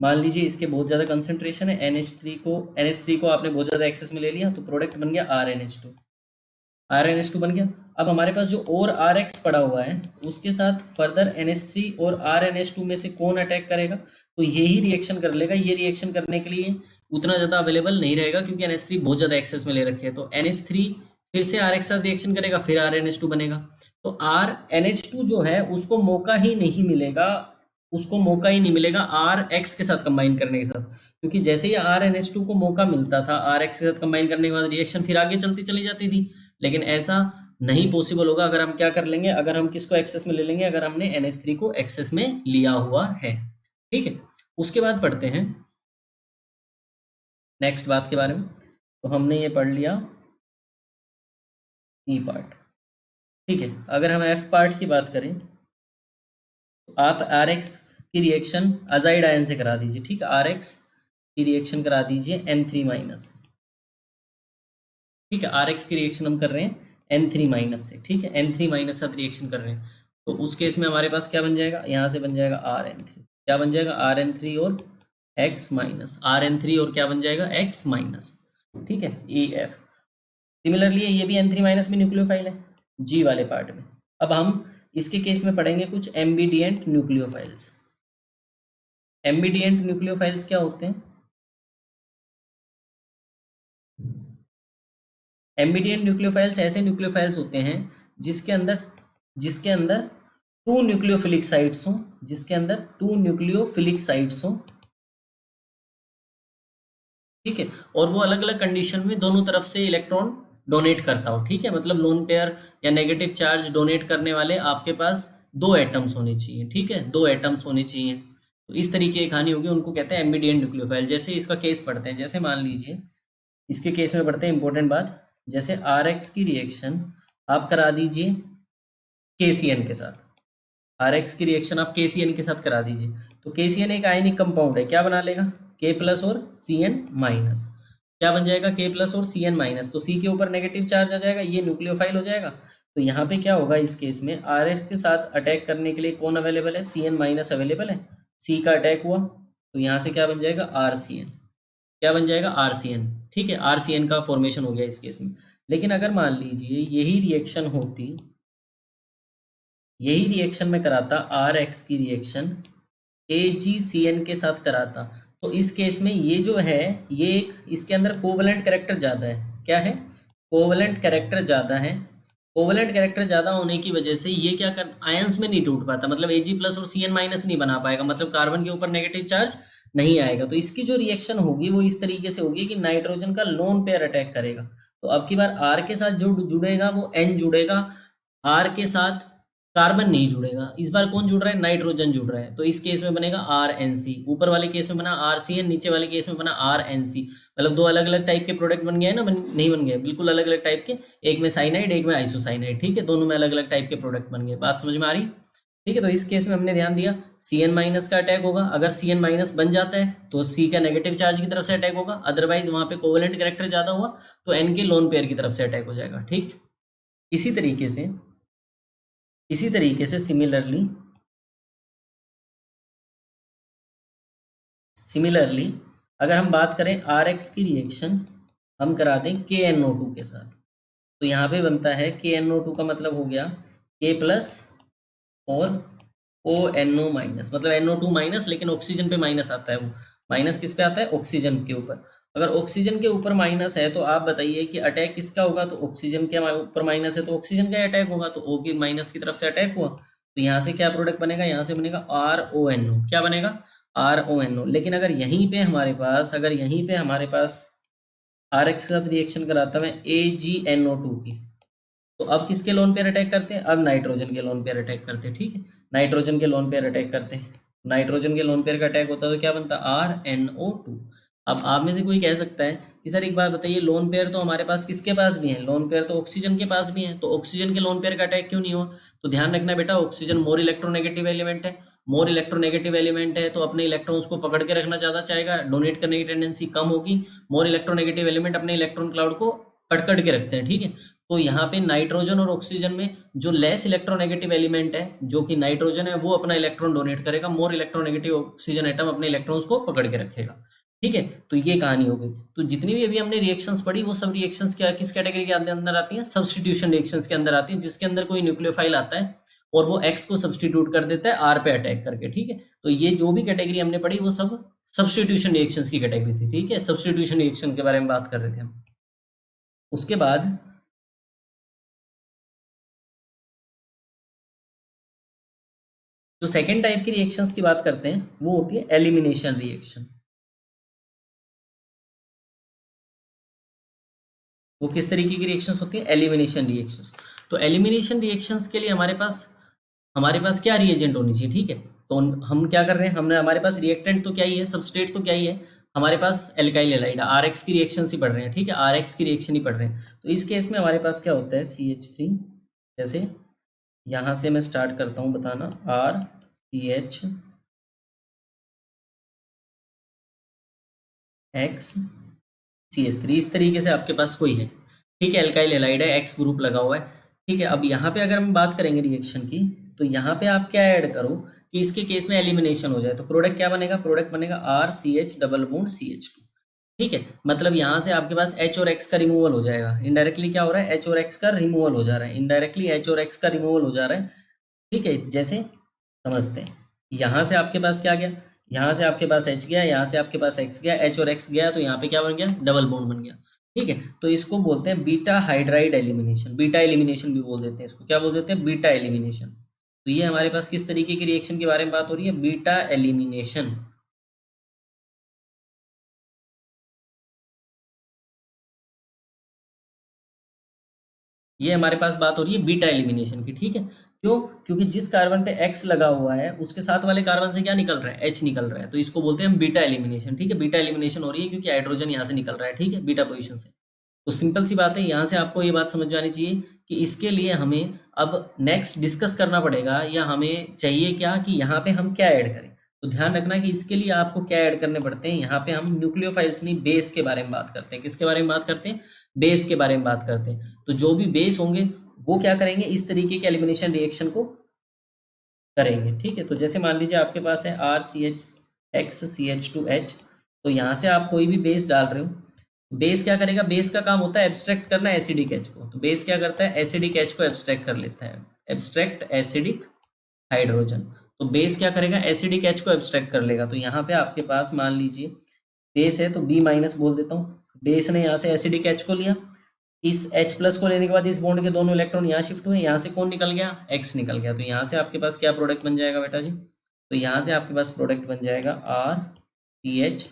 मान लीजिए इसके बहुत ज्यादा कंसंट्रेशन है, NH3 को आपने बहुत ज्यादा एक्सेस में ले लिया, तो प्रोडक्ट बन गया RNH2 बन गया। अब हमारे पास जो और RX पड़ा हुआ है उसके साथ फर्दर NH3 और RNH2 में से कौन अटैक करेगा, तो यही रिएक्शन कर लेगा। ये रिएक्शन करने के लिए उतना ज्यादा अवेलेबल नहीं रहेगा, क्योंकि NH3 बहुत ज्यादा एक्सेस में ले रखे हैं, तो NH3 फिर से RX साथ रिएक्शन करेगा, फिर RNH2 बनेगा, तो RNH2 जो है उसको मौका ही नहीं मिलेगा, उसको मौका ही नहीं मिलेगा RX के साथ कंबाइन करने के साथ, क्योंकि जैसे ही RNH2 को मौका मिलता था RX के साथ कंबाइन करने के बाद रिएक्शन फिर आगे चलती चली जाती थी, लेकिन ऐसा नहीं पॉसिबल होगा अगर हम क्या कर लेंगे, अगर हम किसको एक्सेस में ले लेंगे, अगर हमने NH3 को एक्सेस में लिया हुआ है। ठीक है, उसके बाद पढ़ते हैं नेक्स्ट बात के बारे में। तो हमने ये पढ़ लिया ई पार्ट। ठीक है, अगर हम एफ पार्ट की बात करें तो आप RX की रिएक्शन अजाइड आयन से करा दीजिए। ठीक है, RX की रिएक्शन करा दीजिए N3- से। ठीक है, RX की रिएक्शन हम कर रहे हैं N3- से। ठीक है, N3- साथ रिएक्शन कर रहे हैं, तो उस केस में हमारे पास क्या बन जाएगा, यहाँ से बन जाएगा RN3, क्या बन जाएगा RN3 और X-, RN3 और क्या बन जाएगा X-। ठीक है, EF। सिमिलरली ये भी N3- में न्यूक्लियोफाइल है G वाले पार्ट में। अब हम इसके केस में पढ़ेंगे कुछ एम्बीडियंट न्यूक्लियोफाइल्स। एम्बीडियंट न्यूक्लियोफाइल्स क्या होते हैं, एम्बीडियंट न्यूक्लियोफाइल्स ऐसे न्यूक्लियोफाइल्स होते हैं जिसके अंदर टू न्यूक्लियोफिलिक साइट्स हों, जिसके अंदर टू न्यूक्लियोफिलिक साइट्स हों। ठीक है, और वो अलग अलग कंडीशन में दोनों तरफ से इलेक्ट्रॉन डोनेट करता हो। ठीक है, मतलब लोन पेयर या नेगेटिव चार्ज डोनेट करने वाले आपके पास दो एटम्स होने चाहिए। ठीक है, दो एटम्स होने चाहिए, तो इस तरीके की कहानी होगी, उनको कहते हैं एम्बीडियंट न्यूक्लियोफाइल। जैसे इसका केस पढ़ते हैं, जैसे मान लीजिए इसके केस में पढ़ते हैं इंपॉर्टेंट बात, जैसे RX की रिएक्शन आप करा दीजिए KCN के साथ, RX की रिएक्शन आप KCN के साथ करा दीजिए, तो KCN एक आयनिक कंपाउंड है, क्या बना लेगा K+ और Cn-। क्या बन जाएगा, के प्लस और सी एन माइनस, तो सी के ऊपर नेगेटिव चार्ज आ जाएगा, ये न्यूक्लियोफाइल हो जाएगा। तो यहाँ पे क्या होगा इस केस में, आर एक्स के साथ अटैक करने के लिए कौन अवेलेबल है, सी एन माइनस अवेलेबल है, सी का अटैक हुआ तो यहाँ से क्या बन जाएगा, आर सी एन, क्या बन जाएगा, आर सी एन। ठीक है, आर सी एन का फॉर्मेशन हो गया इस केस में। लेकिन अगर मान लीजिए यही रिएक्शन में कराता, आर एक्स की रिएक्शन ए जी सी एन के साथ कराता, तो इस केस में ये जो है, ये एक इसके अंदर कोवलेंट कैरेक्टर ज़्यादा है, क्या है, कोवलेंट कैरेक्टर ज़्यादा है। कोवलेंट कैरेक्टर ज़्यादा होने की वजह से ये क्या कर, आयंस में नहीं टूट पाता, मतलब एजी प्लस और सी एन माइनस नहीं बना पाएगा, मतलब कार्बन के ऊपर नेगेटिव चार्ज नहीं आएगा। तो इसकी जो रिएक्शन होगी वो इस तरीके से होगी कि नाइट्रोजन का लोन पेयर अटैक करेगा, तो अब की बार आर के साथ जो जुड़ेगा वो एन जुड़ेगा, आर के साथ कार्बन नहीं जुड़ेगा। इस बार कौन जुड़ रहा है, नाइट्रोजन जुड़ रहा है, तो इस केस में बनेगा आर एन सी, ऊपर वाले केस में बना आर सी एन, नीचे वाले केस में बना आर एन सी, मतलब दो अलग अलग टाइप के प्रोडक्ट बन गए हैं ना, नहीं बन गए, बिल्कुल अलग अलग टाइप के, एक में साइनाइड एक में आइसोसाइनाइड, ठीक है, दोनों में अलग अलग टाइप के प्रोडक्ट बन गए, बात समझ में आ रही। ठीक है, तो इस केस में हमने ध्यान दिया सी एन माइनस का अटैक होगा, अगर सी एन माइनस बन जाता है तो सी का नेगेटिव चार्ज की तरफ से अटैक होगा, अदरवाइज वहां पे कोवेलेंट कैरेक्टर ज्यादा हुआ तो एन के लोन पेयर की तरफ से अटैक हो जाएगा। ठीक, इसी तरीके से सिमिलरली अगर हम बात करें आर एक्स की रिएक्शन हम करा दें के एन ओ टू के साथ, तो यहाँ पे बनता है के एन ओ टू का मतलब हो गया के प्लस और ओ एन ओ माइनस, मतलब एन ओ टू माइनस, लेकिन ऑक्सीजन पे माइनस आता है, वो माइनस किस पे आता है, ऑक्सीजन के ऊपर। अगर ऑक्सीजन के ऊपर माइनस है तो आप बताइए कि अटैक किसका होगा, तो ऑक्सीजन के ऊपर माइनस है तो ऑक्सीजन का अटैक होगा, तो ओ की माइनस की तरफ से अटैक हुआ, तो यहाँ से क्या प्रोडक्ट बनेगा, यहाँ से बनेगा आर ओ एन ओ, क्या बनेगा, आर ओ एन ओ। लेकिन अगर यहीं पे हमारे पास आर एक्स के साथ रिएक्शन कराता मैं ए जी एन ओ टू की, तो अब किसके लोन पेयर अटैक करते हैं, अब नाइट्रोजन के लोन पेयर अटैक करते हैं। ठीक है, नाइट्रोजन के लोन पेयर अटैक करते हैं, नाइट्रोजन के लोन पेयर का अटैक होता है तो क्या बनता है, आर एन ओ टू। अब आप में से कोई कह सकता है कि सर एक बात बताइए, लोन पेयर तो हमारे पास किसके पास भी है, लोन पेयर तो ऑक्सीजन के पास भी है, तो ऑक्सीजन के लोन पेयर का अटैक क्यों नहीं हुआ। तो ध्यान रखना बेटा, ऑक्सीजन मोर इलेक्ट्रोनेगेटिव एलिमेंट है, मोर इलेक्ट्रोनेगेटिव एलिमेंट है तो अपने इलेक्ट्रॉन्स को पकड़ के रखना ज्यादा चाहेगा, डोनेट करने की टेंडेंसी कम होगी। मोर इलेक्ट्रोनेगेटिव एलिमेंट अपने इलेक्ट्रॉन क्लाउड को पकड़ के रखते हैं। ठीक है, तो यहाँ पे नाइट्रोजन और ऑक्सीजन में जो लेस इलेक्ट्रोनेगेटिव एलिमेंट है, जो कि नाइट्रोजन है, वो अपना इलेक्ट्रॉन डोनेट करेगा, मोर इलेक्ट्रोनेगेटिव ऑक्सीजन एटम अपने इलेक्ट्रॉन्स को पकड़ के रखेगा। ठीक है, तो ये कहानी हो गई। तो जितनी भी अभी हमने रिएक्शंस पढ़ी वो सब रिएक्शंस क्या किस कैटेगरी के अंदर आती हैं, सब्स्टिट्यूशन रिएक्शंस के अंदर आती हैं, जिसके अंदर कोई न्यूक्लियोफाइल आता है और वो एक्स को सब्स्टिट्यूट कर देता है आर पे अटैक करके। ठीक है, तो ये जो भी कैटेगरी हमने पढ़ी वो सब सब्स्टिट्यूशन रिएक्शंस की कैटेगरी थी। ठीक है, सब्स्टिट्यूशन रिएक्शन के बारे में बात कर रहे थे हम। उसके बाद जो सेकेंड टाइप की रिएक्शंस की बात करते हैं वो होती है एलिमिनेशन रिएक्शन। वो किस तरीके की रिएक्शंस होती है, एलिमिनेशन रिएक्शंस। तो एलिमिनेशन रिएक्शंस के लिए हमारे पास क्या रिएजेंट होनी चाहिए। ठीक है, तो हम क्या कर रहे हैं, हमने हमारे पास रिएक्टेंट तो क्या ही है, सबस्ट्रेट तो क्या ही है, हमारे पास एल्काइल हैलाइड आर एक्स की रिएक्शन ही पढ़ रहे हैं। ठीक है, आर एक्स की रिएक्शन ही पढ़ रहे हैं। तो इस केस में हमारे पास क्या होता है, CH3, जैसे यहाँ से मैं स्टार्ट करता हूँ बताना, RCH X CH3, इस तरीके से आपके पास कोई है। ठीक है, एल्काइल हैलाइड है, एक्स ग्रुप लगा हुआ है। ठीक है, अब यहाँ पे अगर हम बात करेंगे रिएक्शन की, तो यहाँ पे आप क्या ऐड करो कि इसके केस में एलिमिनेशन हो जाए, तो प्रोडक्ट क्या बनेगा, प्रोडक्ट बनेगा RCH डबल बॉन्ड CH2। ठीक है, मतलब यहाँ से आपके पास H और X का रिमूवल हो जाएगा। इनडायरेक्टली क्या हो रहा है, H और X का रिमूवल हो जा रहा है, इनडायरेक्टली H और X का रिमूवल हो जा रहा है। ठीक है, जैसे समझते हैं, यहाँ से आपके पास क्या गया, यहाँ से आपके पास H गया, यहाँ से आपके पास X गया, H और X गया, तो यहाँ पे क्या बन गया, डबल बॉन्ड बन गया। ठीक है, तो इसको बोलते हैं beta hydride elimination, beta elimination भी बोल देते हैं इसको, क्या बोल देते हैं, बीटा एलिमिनेशन। तो ये हमारे पास किस तरीके की रिएक्शन के बारे में बात हो रही है, बीटा एलिमिनेशन। ये हमारे पास बात हो रही है बीटा एलिमिनेशन की। ठीक है, क्यों, क्योंकि जिस कार्बन पे एक्स लगा हुआ है उसके साथ वाले कार्बन से क्या निकल रहा है, एच निकल रहा है, तो इसको बोलते हैं बीटा एलिमिनेशन। ठीक है, बीटा एलिमिनेशन हो रही है क्योंकि हाइड्रोजन यहाँ से निकल रहा है। ठीक है, बीटा पोजीशन से। तो सिंपल सी बात है, यहाँ से आपको ये बात समझ में आनी चाहिए कि इसके लिए हमें अब नेक्स्ट डिस्कस करना पड़ेगा, या हमें चाहिए क्या कि यहाँ पे हम क्या ऐड करें। तो ध्यान रखना कि इसके लिए आपको क्या ऐड करने पड़ते हैं। यहाँ पे हम न्यूक्लियोफाइल्स नहीं, बेस के बारे में बात करते हैं। किसके बारे में बात करते हैं? बेस के बारे में बात करते हैं। तो जो भी बेस होंगे वो क्या करेंगे, इस तरीके के एलिमिनेशन रिएक्शन को करेंगे। ठीक है, तो जैसे मान लीजिए आपके पास है RCH(X)CH2H, तो यहाँ से आप कोई भी बेस डाल रहे हो, बेस क्या करेगा, बेस का काम होता है एब्स्ट्रैक्ट करना एसिडिक एच को। तो बेस क्या करता है, एसिडिक एच को एब्स्ट्रैक्ट कर लेता है, एब्स्ट्रैक्ट एसिडिक हाइड्रोजन। तो बेस क्या करेगा, एसिडिक एच को एब्स्ट्रैक्ट कर लेगा। तो यहाँ पे आपके पास मान लीजिए बेस है, तो B- बोल देता हूँ। बेस ने यहाँ से एसिडिक एच को लिया, इस H+ को लेने के बाद इस बॉन्ड के दोनों इलेक्ट्रॉन यहाँ शिफ्ट हुए, यहाँ से कौन निकल गया, X निकल गया। तो यहाँ से आपके पास क्या प्रोडक्ट बन जाएगा बेटा जी, तो यहाँ से आपके पास प्रोडक्ट बन जाएगा RCH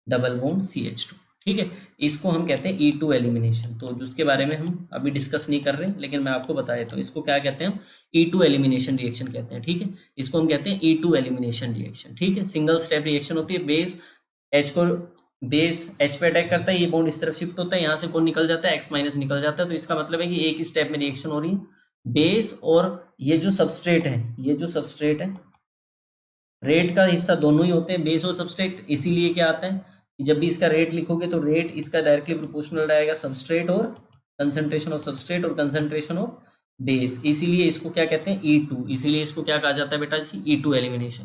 डबल बॉन्ड CH2। ठीक है, इसको हम कहते हैं E2 एलिमिनेशन। तो जिसके बारे में हम अभी डिस्कस नहीं कर रहे, लेकिन मैं आपको बता देता हूँ इसको क्या कहते हैं, E2 एलिमिनेशन रिएक्शन कहते हैं। ठीक है, इसको हम कहते हैं E2 एलिमिनेशन रिएक्शन। ठीक है, सिंगल स्टेप रिएक्शन होती है। बेस H पे अटैक करता है, ये बॉन्ड इस तरफ शिफ्ट होता है, यहाँ से कौन निकल जाता है, X- निकल जाता है। तो इसका मतलब है कि एक ही स्टेप में रिएक्शन हो रही है। बेस और ये जो सबस्ट्रेट है, रेट का हिस्सा दोनों ही होते हैं, बेस और सबस्ट्रेट। इसीलिए क्या आता है कि जब भी इसका रेट लिखोगे तो रेट इसका डायरेक्टली प्रोपोर्शनल रहेगा सबस्ट्रेट और कंसंट्रेशन ऑफ सबस्ट्रेट और कंसंट्रेशन ऑफ बेस। इसीलिए इसको क्या कहते हैं, E2। इसीलिए इसको क्या कहा जाता है बेटा जी, E2 एलिमिनेशन।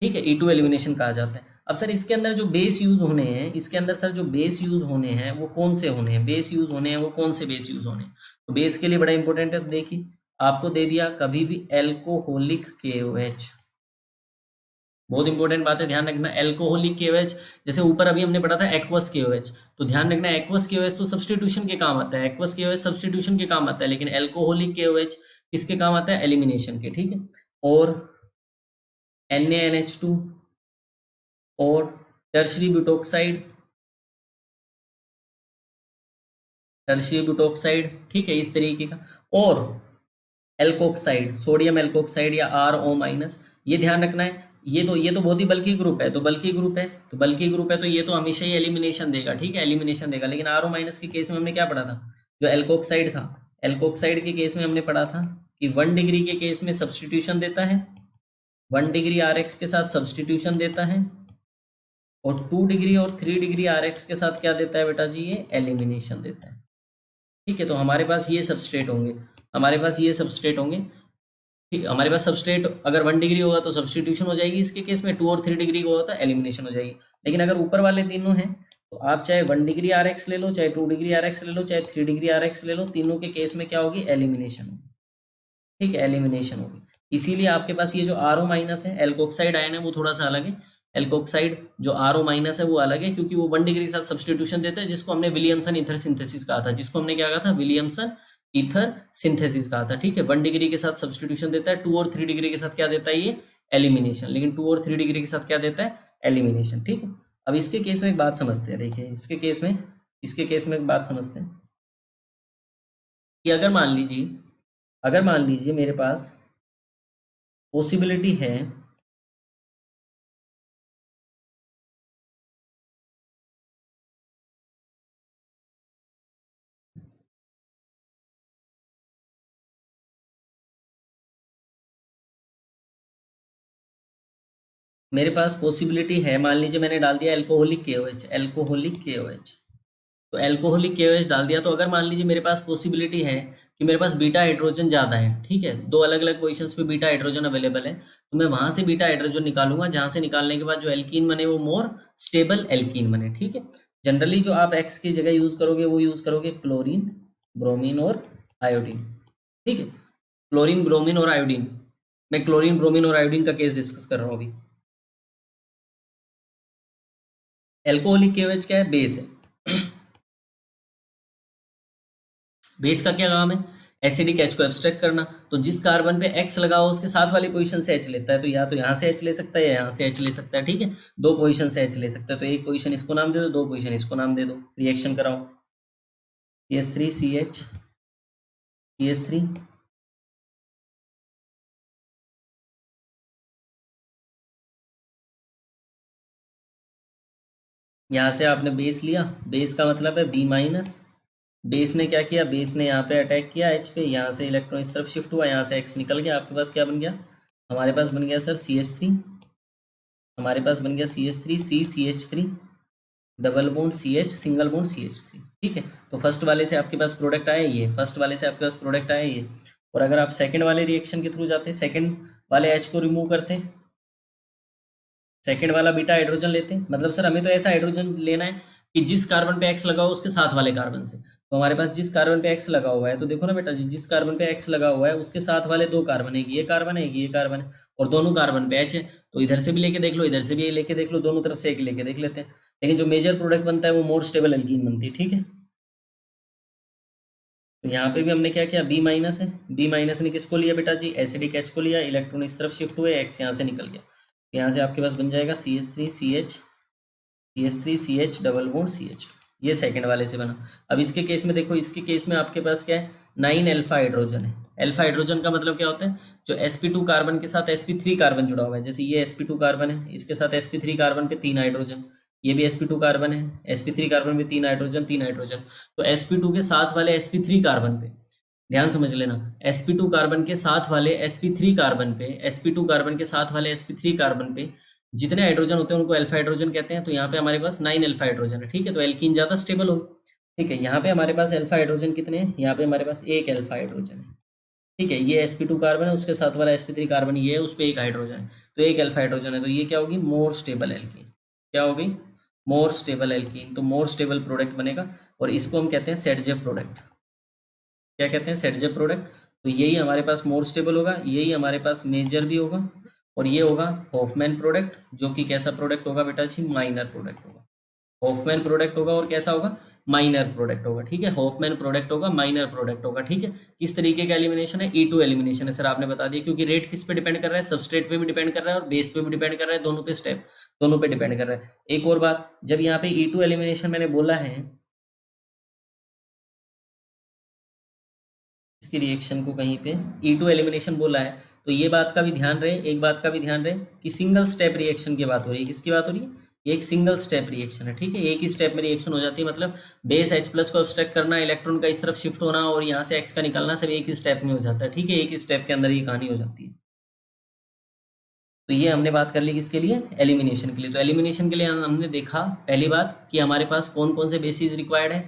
ठीक है, E2 एलिमिनेशन कहा जाता है। अब सर इसके अंदर जो बेस यूज होने हैं, इसके अंदर सर जो बेस यूज होने हैं वो कौन से होने हैं, बेस यूज होने हैं वो कौन से बेस यूज होने हैं। तो बेस के लिए बड़ा इंपॉर्टेंट है। तो देखिए आपको दे दिया कभी भी एल्कोहोलिक KOH, बहुत इंपॉर्टेंट बात है, ध्यान रखना। एल्कोहलिक KOH, जैसे ऊपर अभी हमने पढ़ा था एक्वस KOH, तो ध्यान रखना एक्वस KOH तो सब्सटीट्यूशन के काम आता है, एक्वस KOH सब्सटीट्यूशन के काम आता है, लेकिन एल्कोहलिक KOH किसके काम आता है, एलिमिनेशन के। ठीक है, और NaNH2 और टर्शरी ब्यूटोक्साइड, ठीक है, इस तरीके का। और एल्कोक्साइड, सोडियम एल्कोक्साइड या RO-, ये ध्यान रखना है। ये तो बहुत ही बल्कि ग्रुप है, तो बल्कि ग्रुप है तो ये तो हमेशा ही एलिमिनेशन देगा। ठीक है, एलिमिनेशन देगा। लेकिन RO- के केस में हमने क्या पढ़ा था, जो एल्कोक्साइड था, एल्कोक्साइड के केस में हमने पढ़ा था कि 1 डिग्री के केस में सब्सटीट्यूशन देता है, 1 डिग्री RX के साथ सब्सटीट्यूशन देता है, और 2 डिग्री और 3 डिग्री RX के साथ क्या देता है बेटा जी, ये एलिमिनेशन देता है। ठीक है, तो हमारे पास ये सबस्ट्रेट होंगे, ठीक है, हमारे पास सबस्ट्रेट अगर 1 डिग्री होगा तो सब्सटीट्यूशन हो जाएगी इसके केस में, 2 और 3 डिग्री का होगा तो एलिमिनेशन हो जाएगी। लेकिन अगर ऊपर वाले तीनों हैं तो आप चाहे 1 डिग्री RX ले लो, चाहे 2 डिग्री RX ले लो, चाहे 3 डिग्री RX ले लो, तीनों के केस में क्या होगी, एलिमिनेशन होगी। ठीक है, एलिमिनेशन होगी। इसीलिए आपके पास ये जो RO- है, एल्कोक्साइड आयन है, वो थोड़ा सा अलग है। एल्कोक्साइड जो RO- है वो अलग है, क्योंकि वो 1 डिग्री के साथ सब्सटीट्यूशन देता है, जिसको हमने विलियमसन ईथर सिंथेसिस कहा था, जिसको हमने क्या कहा था, विलियमसन ईथर सिंथेसिस कहा था। ठीक है, 1 डिग्री के साथ सब्सटीट्यूशन देता है, 2 और 3 डिग्री के साथ क्या देता है, ये एलिमिनेशन। लेकिन 2 और 3 डिग्री के साथ क्या देता है, एलिमिनेशन। ठीक है, अब इसके केस में एक बात समझते हैं। देखिए इसके केस में एक बात समझते हैं कि अगर मान लीजिए मेरे पास पॉसिबिलिटी है, मान लीजिए मैंने डाल दिया एल्कोहलिक KOH, तो एल्कोहलिक KOH डाल दिया। तो अगर मान लीजिए मेरे पास पॉसिबिलिटी है कि मेरे पास बीटा हाइड्रोजन ज़्यादा है, ठीक है, दो अलग अलग पोजीशंस पे बीटा हाइड्रोजन अवेलेबल है, तो मैं वहां से बीटा हाइड्रोजन निकालूंगा, जहां से निकालने के बाद जो एल्कीन बने वो मोर स्टेबल एल्कीन बने। ठीक है, जनरली जो आप X की जगह यूज करोगे वो यूज करोगे क्लोरीन, ब्रोमीन और आयोडीन। ठीक है, क्लोरीन, ब्रोमीन और आयोडीन। मैं क्लोरीन, ब्रोमीन और आयोडीन का केस डिस्कस कर रहा हूँ अभी। एल्कोहलिक KOH क्या है, बेस है। बेस का क्या काम है, एसिडिक H को एब्स्ट्रैक्ट करना। तो जिस कार्बन पे X लगा हो उसके साथ वाली पोजीशन से H लेता है, तो या तो यहाँ से H ले सकता है या यहाँ से H ले सकता है। ठीक है, दो पोजीशन से H ले सकता है। तो एक पोजीशन इसको नाम दे दो, दो पोजीशन इसको नाम दे दो, रिएक्शन कराओ। CH3CH, CH3, यहाँ से आपने बेस लिया, बेस का मतलब है B-। बेस ने क्या किया, बेस ने यहाँ पे अटैक किया H पे, यहाँ से इलेक्ट्रॉन इस तरफ शिफ्ट हुआ, यहाँ से X निकल गया, आपके पास क्या बन गया, हमारे पास बन गया सर CH3। हमारे पास बन गया CH3 CCH3 double bond CH single bond CH3। ठीक है, तो फर्स्ट वाले से आपके पास प्रोडक्ट आया ये, फर्स्ट वाले से आपके पास प्रोडक्ट आया ये। और अगर आप सेकंड वाले रिएक्शन के थ्रू जाते, सेकंड वाले H को रिमूव करते, सेकंड वाला बीटा हाइड्रोजन लेते हैं, मतलब सर हमें तो ऐसा हाइड्रोजन लेना है कि जिस कार्बन पे X लगा हो उसके साथ वाले कार्बन से। तो हमारे पास जिस कार्बन पे X लगा हुआ है, तो देखो ना बेटा जी, जिस कार्बन पे X लगा हुआ है उसके साथ वाले दो कार्बन है, ये कार्बन है, ये कार्बन है, और दोनों कार्बन पे H है। तो इधर से भी लेके देख लो, इधर से भी लेके देख लो, दोनों तरफ से एक लेके देख लेते हैं। लेकिन जो मेजर प्रोडक्ट बनता है वो मोर स्टेबल एल्कीन बनती है। ठीक है, तो यहाँ पे भी हमने क्या किया, बी माइनस है, बी माइनस ने किसको लिया बेटा जी, एसिडिक H को लिया, इलेक्ट्रॉन इस तरफ शिफ्ट हुए, X यहाँ से निकल गया। यहाँ से आपके पास बन जाएगा CH3 CH double bond CH2, ये सेकंड वाले से बना। अब इसके केस में देखो, इसके केस में आपके पास क्या है, 9 अल्फा हाइड्रोजन है। अल्फा हाइड्रोजन का मतलब क्या होता है, जो sp2 कार्बन के साथ sp3 कार्बन जुड़ा हुआ है। जैसे ये sp2 कार्बन है, इसके साथ sp3 कार्बन पे 3 हाइड्रोजन, ये भी sp2 कार्बन है, sp3 कार्बन पे 3 हाइड्रोजन, 3 हाइड्रोजन। तो sp2 के साथ वाले sp3 कार्बन पे ध्यान समझ लेना, sp2 कार्बन के साथ वाले sp3 कार्बन पे, sp2 कार्बन के साथ वाले sp3 कार्बन पे जितने हाइड्रोजन होते हैं उनको अल्फा हाइड्रोजन कहते हैं। तो यहाँ पे हमारे पास 9 अल्फा हाइड्रोजन है। ठीक है, तो एल्कीन ज्यादा स्टेबल हो। ठीक है, यहाँ पे हमारे पास अल्फा हाइड्रोजन कितने हैं, यहाँ पे हमारे पास एक अल्फा हाइड्रोजन है। ठीक है, ये sp2 कार्बन है, उसके साथ वाला sp3 कार्बन ये है, उस पर एक हाइड्रोजन है, तो एक अल्फा हाइड्रोजन है। तो ये क्या होगी, मोर स्टेबल एल्कीन। क्या होगी, मोर स्टेबल एल्कीन। तो मोर स्टेबल प्रोडक्ट बनेगा, और इसको हम कहते हैं सेडजेव प्रोडक्ट। क्या कहते हैं, सेडजेव प्रोडक्ट। तो यही हमारे पास मोर स्टेबल होगा, यही हमारे पास मेजर भी होगा, और ये होगा हॉफमैन प्रोडक्ट, जो कि कैसा प्रोडक्ट होगा बेटा जी, माइनर प्रोडक्ट होगा। हॉफमैन प्रोडक्ट होगा और कैसा होगा, माइनर प्रोडक्ट होगा। ठीक है, हॉफमैन प्रोडक्ट होगा, माइनर प्रोडक्ट होगा। ठीक है, किस तरीके का एलिमिनेशन है, E2 एलिमिनेशन है सर, आपने बता दिया। क्योंकि रेट किस पे डिपेंड कर रहा है, सबस्ट्रेट पे भी डिपेंड कर रहा है और बेस पे भी डिपेंड कर रहा है, दोनों पे स्टेप, दोनों पे डिपेंड कर रहा है। एक और बात, जब यहाँ पे E2 एलिमिनेशन मैंने बोला है, इसकी रिएक्शन को कहीं पे E2 एलिमिनेशन बोला है, तो ये बात का भी ध्यान रहे, एक बात का भी ध्यान रहे कि सिंगल स्टेप रिएक्शन की बात हो रही है। किसकी बात हो रही है, ये एक सिंगल स्टेप रिएक्शन है। ठीक है, एक ही स्टेप में रिएक्शन हो जाती है, मतलब बेस H प्लस को अब्स्ट्रैक्ट करना, इलेक्ट्रॉन का इस तरफ शिफ्ट होना और यहाँ से X का निकालना, सब एक ही स्टेप में हो जाता है। ठीक है, एक ही स्टेप के अंदर ये कहानी हो जाती है। तो ये हमने बात कर ली किसके लिए, एलिमिनेशन के लिए। तो एलिमिनेशन के लिए हमने देखा पहली बात कि हमारे पास कौन कौन से बेसिस रिक्वायर्ड है।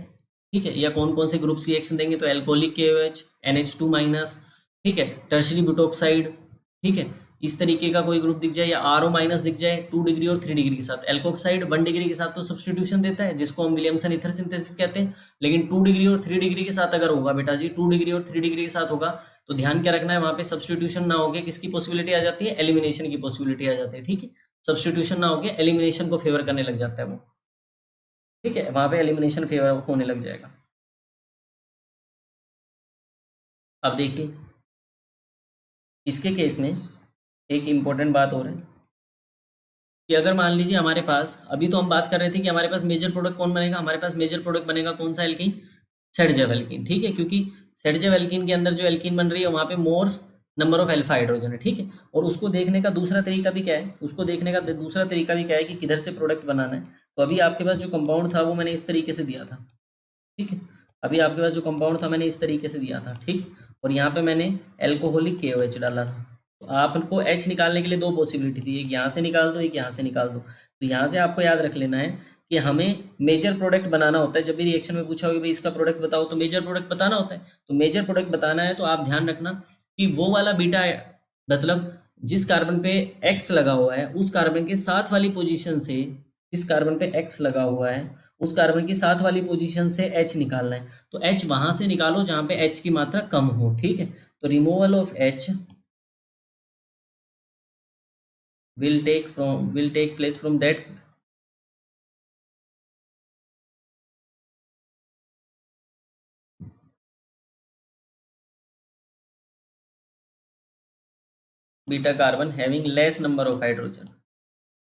ठीक है, या कौन कौन से ग्रुप्स रिएक्शन देंगे, तो एल्कोहलिक KOH NH2 माइनस, ठीक है, टर्शरी बुटोक्साइड, ठीक है, इस तरीके का कोई ग्रुप दिख जाए, या RO माइनस दिख जाए 2 डिग्री और 3 डिग्री के साथ। एल्कोक्साइड 1 डिग्री के साथ तो सब्स्टिट्यूशन देता है, जिसको हम विलियमसन ईथर सिंथेसिस कहते हैं। लेकिन 2 डिग्री और 3 डिग्री के साथ अगर होगा बेटा जी, 2 डिग्री और 3 डिग्री के साथ होगा, तो ध्यान क्या रखना है, वहां पे सब्स्टिट्यूशन ना होके किसकी पॉसिबिलिटी आ जाती है, एलिमिनेशन की पॉसिबिलिटी आ जाती है। ठीक है, सब्स्टिट्यूशन ना होके एलिमिनेशन को फेवर करने लग जाता है वो। ठीक है, वहां पे एलिमिनेशन फेवर होने लग जाएगा। अब देखिए, इसके केस में एक इंपॉर्टेंट बात हो रही है कि अगर मान लीजिए हमारे पास, अभी तो हम बात कर रहे थे कि हमारे पास मेजर प्रोडक्ट कौन बनेगा, हमारे पास मेजर प्रोडक्ट बनेगा कौन सा, एल्कीन, सेडजेव एल्कीन। ठीक है, क्योंकि सेडजेव एल्कीन के अंदर जो एल्कीन बन रही है वहां पे मोर नंबर ऑफ अल्फा हाइड्रोजन है। ठीक है, और उसको देखने का दूसरा तरीका भी क्या है, उसको देखने का दूसरा तरीका भी क्या है कि किधर से प्रोडक्ट बनाना है। तो अभी आपके पास जो कंपाउंड था वो मैंने इस तरीके से दिया था। ठीक है, अभी आपके पास जो कंपाउंड था मैंने इस तरीके से दिया था। ठीक, और यहाँ पे मैंने एल्कोहलिक KOH डाला था। तो आपको H निकालने के लिए दो पॉसिबिलिटी थी, एक यहाँ से निकाल दो, एक यहाँ से निकाल दो। तो यहाँ से आपको याद रख लेना है कि हमें मेजर प्रोडक्ट बनाना होता है। जब भी रिएक्शन में पूछा होगा भाई इसका प्रोडक्ट बताओ, तो मेजर प्रोडक्ट बताना होता है। तो मेजर प्रोडक्ट बताना है तो आप ध्यान रखना कि वो वाला बीटा, मतलब जिस कार्बन पे X लगा हुआ है उस कार्बन के साथ वाली पोजीशन से, जिस कार्बन पे X लगा हुआ है उस कार्बन की साथ वाली पोजीशन से H निकालना है। तो H वहां से निकालो जहां पे H की मात्रा कम हो। ठीक है, तो removal of H will take place from that beta carbon having less number of hydrogen,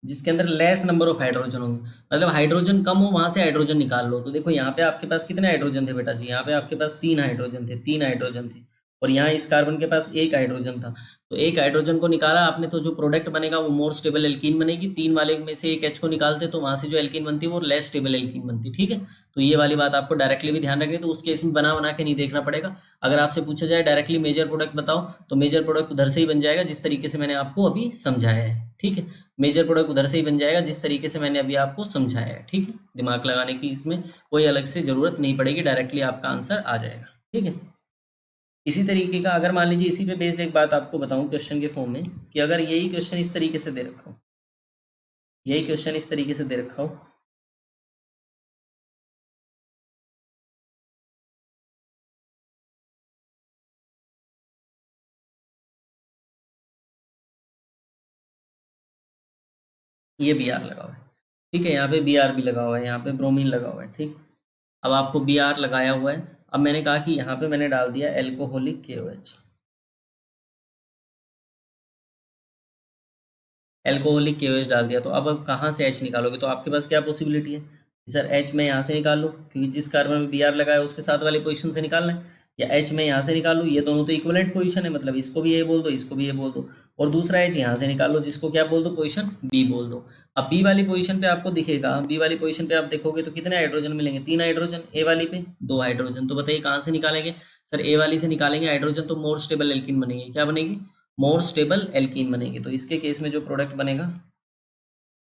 जिसके अंदर लेस नंबर ऑफ हाइड्रोजन होंगे, मतलब हाइड्रोजन कम हो वहां से हाइड्रोजन निकाल लो। तो देखो यहाँ पे आपके पास कितने हाइड्रोजन थे बेटा जी, यहाँ पे आपके पास 3 हाइड्रोजन थे, 3 हाइड्रोजन थे, और यहाँ इस कार्बन के पास एक हाइड्रोजन था। तो एक हाइड्रोजन को निकाला आपने, तो जो प्रोडक्ट बनेगा वो मोर स्टेबल एल्कीन बनेगी। 3 वाले में से एक H को निकालते तो वहां से जो एल्कीन बनती है वो लेस स्टेबल एल्कीन बनती। ठीक है, तो ये वाली बात आपको डायरेक्टली भी ध्यान रखनी है, तो उस केस में बना बना के नहीं देखना पड़ेगा। अगर आपसे पूछा जाए डायरेक्टली मेजर प्रोडक्ट बताओ, तो मेजर प्रोडक्ट उधर से ही बन जाएगा जिस तरीके से मैंने आपको अभी समझाया है। ठीक है। मेजर प्रोडक्ट उधर से ही बन जाएगा जिस तरीके से मैंने अभी आपको समझाया है, ठीक है। दिमाग लगाने की इसमें कोई अलग से जरूरत नहीं पड़ेगी, डायरेक्टली आपका आंसर आ जाएगा, ठीक है। इसी तरीके का अगर मान लीजिए इसी पे बेस्ड एक बात आपको बताऊं क्वेश्चन के फॉर्म में, कि अगर यही क्वेश्चन इस तरीके से दे रखा हो, यही क्वेश्चन इस तरीके से दे रखा हो, ये बी आर लगा हुआ है, ठीक है, यहाँ पे बी आर भी लगा हुआ है, यहाँ पे ब्रोमीन लगा हुआ है, ठीक। अब आपको बी आर लगाया हुआ है, अब मैंने कहा कि यहाँ पे मैंने डाल दिया एल्कोहलिक KOH, एल्कोहलिक KOH डाल दिया, तो अब कहाँ से H निकालोगे, तो आपके पास क्या पॉसिबिलिटी है कि सर H मैं यहाँ से निकाल लूँ, क्योंकि जिस कार्बन में बी आर लगाया उसके साथ वाली पोजीशन से निकालना है, या H मैं यहाँ से निकाल लूँ, ये दोनों तो इक्वलेंट पोजीशन है, मतलब इसको भी ये बोल दो, इसको भी ये बोल दो, और दूसरा H यहाँ से निकाल लो, जिसको क्या बोल दो, पोजीशन B बोल दो। अब बी वाली पोजीशन पे आपको दिखेगा, बी वाली पोजीशन पे आप देखोगे तो कितने हाइड्रोजन मिलेंगे, 3 हाइड्रोजन, ए वाली पे 2 हाइड्रोजन, तो बताइए कहाँ से निकालेंगे, सर ए वाली से निकालेंगे हाइड्रोजन, तो मोर स्टेबल एल्कीन बनेगी, क्या बनेगी, मोर स्टेबल एल्कीन बनेगी। तो इसके केस में जो प्रोडक्ट बनेगा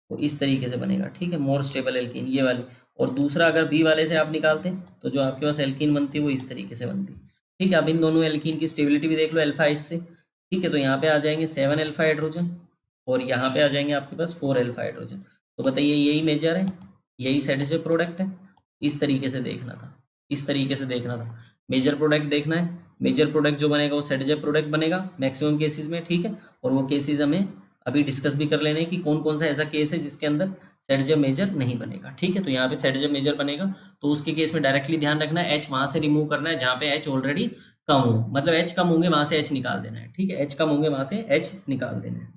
वो इस तरीके से बनेगा, ठीक है, मोर स्टेबल एल्कीन ये वाली। और दूसरा अगर बी वाले से आप निकालते हैं तो जो आपके पास एल्कीन बनती है वो इस तरीके से बनती है, ठीक है। अब इन दोनों एल्कीन की स्टेबिलिटी भी देख लो अल्फा H से, ठीक है, तो यहाँ पे आ जाएंगे 7 अल्फा हाइड्रोजन और यहाँ पे आ जाएंगे आपके पास 4 अल्फा हाइड्रोजन। तो बताइए यही मेजर है, यही सेट प्रोडक्ट है, इस तरीके से देखना था, इस तरीके से देखना था, मेजर प्रोडक्ट देखना है, मेजर प्रोडक्ट जो बनेगा वो सेट प्रोडक्ट बनेगा मैक्सिमम केसेस में, ठीक है। और वो केसेस हमें अभी डिस्कस भी कर लेने कि कौन कौन सा ऐसा केस है जिसके अंदर सेट जब मेजर नहीं बनेगा, ठीक है। तो यहाँ पे सेट जब मेजर बनेगा तो उसके केस में डायरेक्टली ध्यान रखना है H वहां से रिमूव करना है जहाँ पे H ऑलरेडी कम हो, मतलब H कम होंगे वहां से H निकाल देना है, ठीक है, H कम होंगे वहां से H निकाल देना है।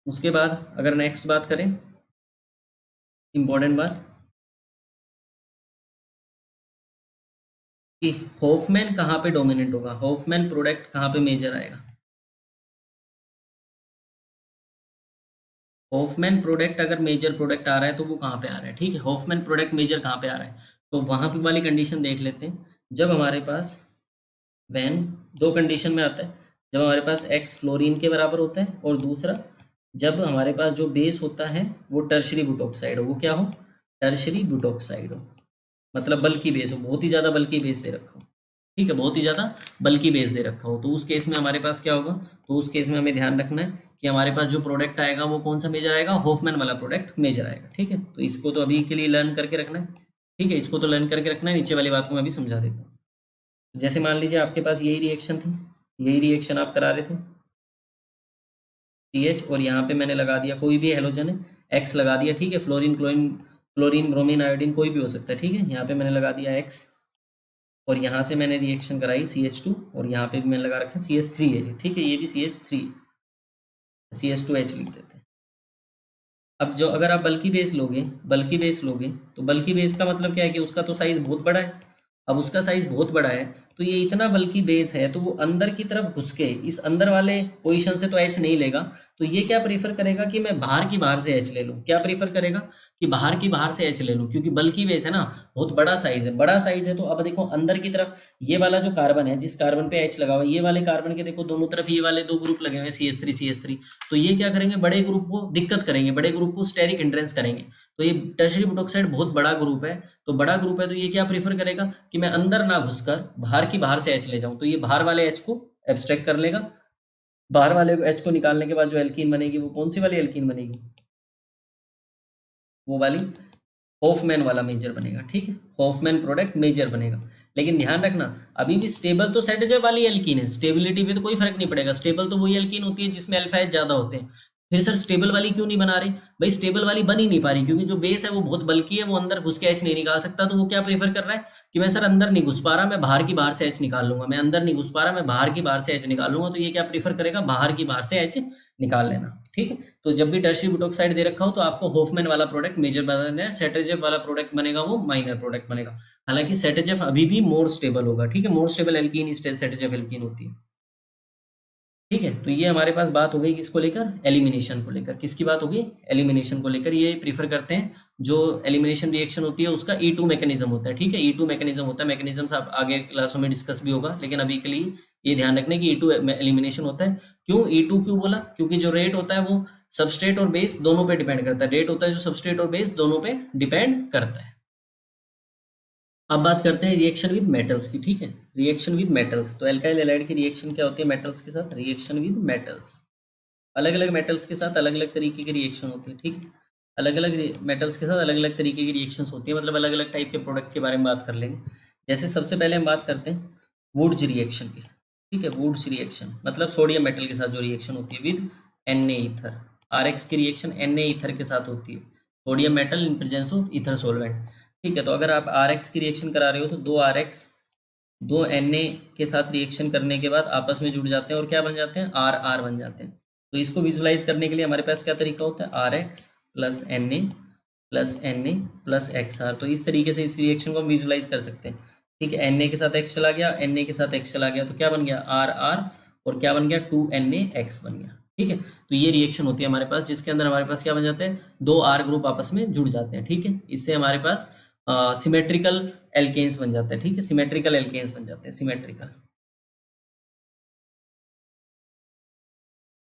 उसके बाद अगर नेक्स्ट बात करें, इंपॉर्टेंट बात कि होफमैन कहाँ पे डोमिनेंट होगा, होफमैन प्रोडक्ट कहाँ पे मेजर आएगा, हॉफमैन प्रोडक्ट अगर मेजर प्रोडक्ट आ रहा है तो वो कहाँ पे आ रहा है, ठीक है, हॉफमैन प्रोडक्ट मेजर कहाँ पे आ रहा है, तो वहां पे वाली कंडीशन देख लेते हैं। जब हमारे पास वैन दो कंडीशन में आता है, जब हमारे पास एक्स फ्लोरीन के बराबर होता है और दूसरा जब हमारे पास जो बेस होता है वो टर्शरी बुटॉक्साइड हो, वो क्या हो, टर्शरी बुटॉक्साइड हो, मतलब बल्कि बेस हो, बहुत ही ज़्यादा बल्कि बेस दे रखा हो, ठीक है, बहुत ही ज़्यादा बल्कि बेस दे रखा हो, तो उस केस में हमारे पास क्या होगा, तो उस केस में हमें ध्यान रखना है कि हमारे पास जो प्रोडक्ट आएगा वो कौन सा मेजर आएगा, होफमैन वाला प्रोडक्ट मेजर आएगा, ठीक है। तो इसको तो अभी के लिए लर्न करके रखना है, ठीक है, इसको तो लर्न करके रखना है, नीचे वाली बात को मैं भी समझा देता हूँ। जैसे मान लीजिए आपके पास यही रिएक्शन थी, यही रिएक्शन आप करा रहे थे, CH और यहाँ पे मैंने लगा दिया कोई भी हेलोजन है, X लगा दिया, ठीक है, fluorine chlorine chlorine bromine iodine कोई भी हो सकता है, ठीक है, यहाँ पे मैंने लगा दिया X और यहाँ से मैंने रिएक्शन कराई CH2 और यहाँ पे भी मैंने लगा रखा CH3 है, ठीक है, ये भी CH3 CH2H लिख देते हैं। अब जो अगर आप बल्कि बेस लोगे, बल्कि बेस लोगे तो बल्कि बेस का मतलब क्या है कि उसका तो साइज बहुत बड़ा है, अब उसका साइज बहुत बड़ा है तो ये इतना बल्कि बेस है तो वो अंदर की तरफ घुस के इस अंदर वाले पोजीशन से तो H नहीं लेगा, तो ये क्या प्रीफर करेगा कि मैं बाहर से H ले लूँ, क्या प्रीफर करेगा कि बाहर से H ले लूँ, क्योंकि बल्कि बेस है ना, बहुत बड़ा साइज है, बड़ा साइज है, तो अब देखो अंदर की तरफ ये वाला जो कार्बन है जिस कार्बन पे H लगा हुआ है, ये वाले कार्बन के देखो दोनों तरफ ये वाले दो ग्रुप लगे हुए हैं CH3 तो ये क्या करेंगे, बड़े ग्रुप को दिक्कत करेंगे, बड़े ग्रुप को स्टेरिक हिंड्रेंस करेंगे, तो ये टर्शरी बुटॉक्साइड बहुत बड़ा ग्रुप है, तो बड़ा ग्रुप है तो ये क्या प्रीफर करेगा कि मैं अंदर ना घुसकर बाहर से H ले जाऊं, तो ये बाहर वाले H को एब्स्ट्रैक्ट कर लेगा, बाहर वाले H को निकालने के बाद जो एल्कीन बनेगी वो कौन सी वाली एल्कीन बनेगी, वो वाली हॉफमैन वाला मेजर बनेगा, ठीक है, हॉफमैन प्रोडक्ट मेजर बनेगा। लेकिन ध्यान रखना अभी भी स्टेबल तो सेट वाली एल्कीन है, स्टेबिलिटी पे तो कोई फर्क नहीं पड़ेगा, स्टेबल तो वही एल्कीन होती है जिसमें अल्फा H ज्यादा होते हैं। फिर सर स्टेबल वाली क्यों नहीं बना रहे, भाई स्टेबल वाली बन ही नहीं पा रही क्योंकि जो बेस है वो बहुत बल्कि है, वो अंदर घुस के H नहीं निकाल सकता, तो वो क्या प्रीफर कर रहा है कि मैं सर अंदर नहीं घुस पा रहा, मैं बाहर से H निकाल लूंगा, मैं अंदर नहीं घुस पा रहा, मैं बाहर से H निकाल लूंगा, तो ये क्या प्रीफर करेगा, बाहर से H निकाल लेना, ठीक है। तो जब भी टर्शरी बुटॉक्साइड दे रखा हो तो आपको हॉफमैन वाला प्रोडक्ट मेजर बनाना है, सेटेजेफ वाला प्रोडक्ट बनेगा वो माइनर प्रोडक्ट बनेगा, हालांकि सेटेजेफ अभी भी मोर स्टेबल होगा, ठीक है, मोर स्टेबल एल्कीन ही सेटेजेफ एल्कीन होती है, ठीक है। तो ये हमारे पास बात हो गई किसको लेकर, एलिमिनेशन को लेकर, किसकी बात होगी, एलिमिनेशन को लेकर, ये प्रीफर करते हैं जो एलिमिनेशन रिएक्शन होती है उसका E2 मैकेनिज्म होता है, ठीक है, E2 मैकेनिज्म होता है, मैकेनिज्म आप आगे क्लासों में डिस्कस भी होगा, लेकिन अभी के लिए ये ध्यान रखना कि E2 में एलिमिनेशन होता है। क्यों E2 क्यों बोला? क्योंकि जो रेट होता है वो सबस्ट्रेट और बेस दोनों पे डिपेंड करता है। रेट होता है जो सबस्ट्रेट और बेस दोनों पे डिपेंड करता है। अब बात करते हैं रिएक्शन विद मेटल्स की, ठीक है। रिएक्शन विद मेटल्स, तो एल्काइल हैलाइड की रिएक्शन क्या होती है मेटल्स के साथ? रिएक्शन विद मेटल्स, अलग अलग मेटल्स के साथ अलग अलग तरीके की रिएक्शन होती है, ठीक है। अलग अलग मेटल्स के साथ अलग अलग तरीके की रिएक्शंस होती है, मतलब अलग अलग टाइप के प्रोडक्ट के बारे में बात कर लेंगे। जैसे सबसे पहले हम बात करते हैं वुड्स रिएक्शन की, ठीक है। वुड्स रिएक्शन मतलब सोडियम मेटल के साथ जो रिएक्शन होती है विद Na ईथर। RX की रिएक्शन Na ईथर के साथ होती है, sodium metal in presence of ether solvent, ठीक है। तो अगर आप RX की रिएक्शन करा रहे हो तो दो RX दो Na के साथ रिएक्शन करने के बाद आपस में जुड़ जाते हैं और क्या बन जाते हैं? RR बन जाते हैं। तो इसको विजुलाइज करने के लिए हमारे पास क्या तरीका होता है? RX plus Na plus Na plus XR। तो इस तरीके से इस रिएक्शन को हम विजुलाइज कर सकते हैं, ठीक है। Na के साथ X चला गया, Na के साथ X चला गया, तो क्या बन गया? RR, और क्या बन गया? 2NaX बन गया, ठीक है। तो ये रिएक्शन होती है हमारे पास जिसके अंदर हमारे पास क्या बन जाते हैं? दो R ग्रुप आपस में जुड़ जाते हैं, ठीक है। इससे हमारे पास सिमेट्रिकल एल्केन्स बन जाते हैं, ठीक है। सिमेट्रिकल एल्केन्स बन जाते हैं,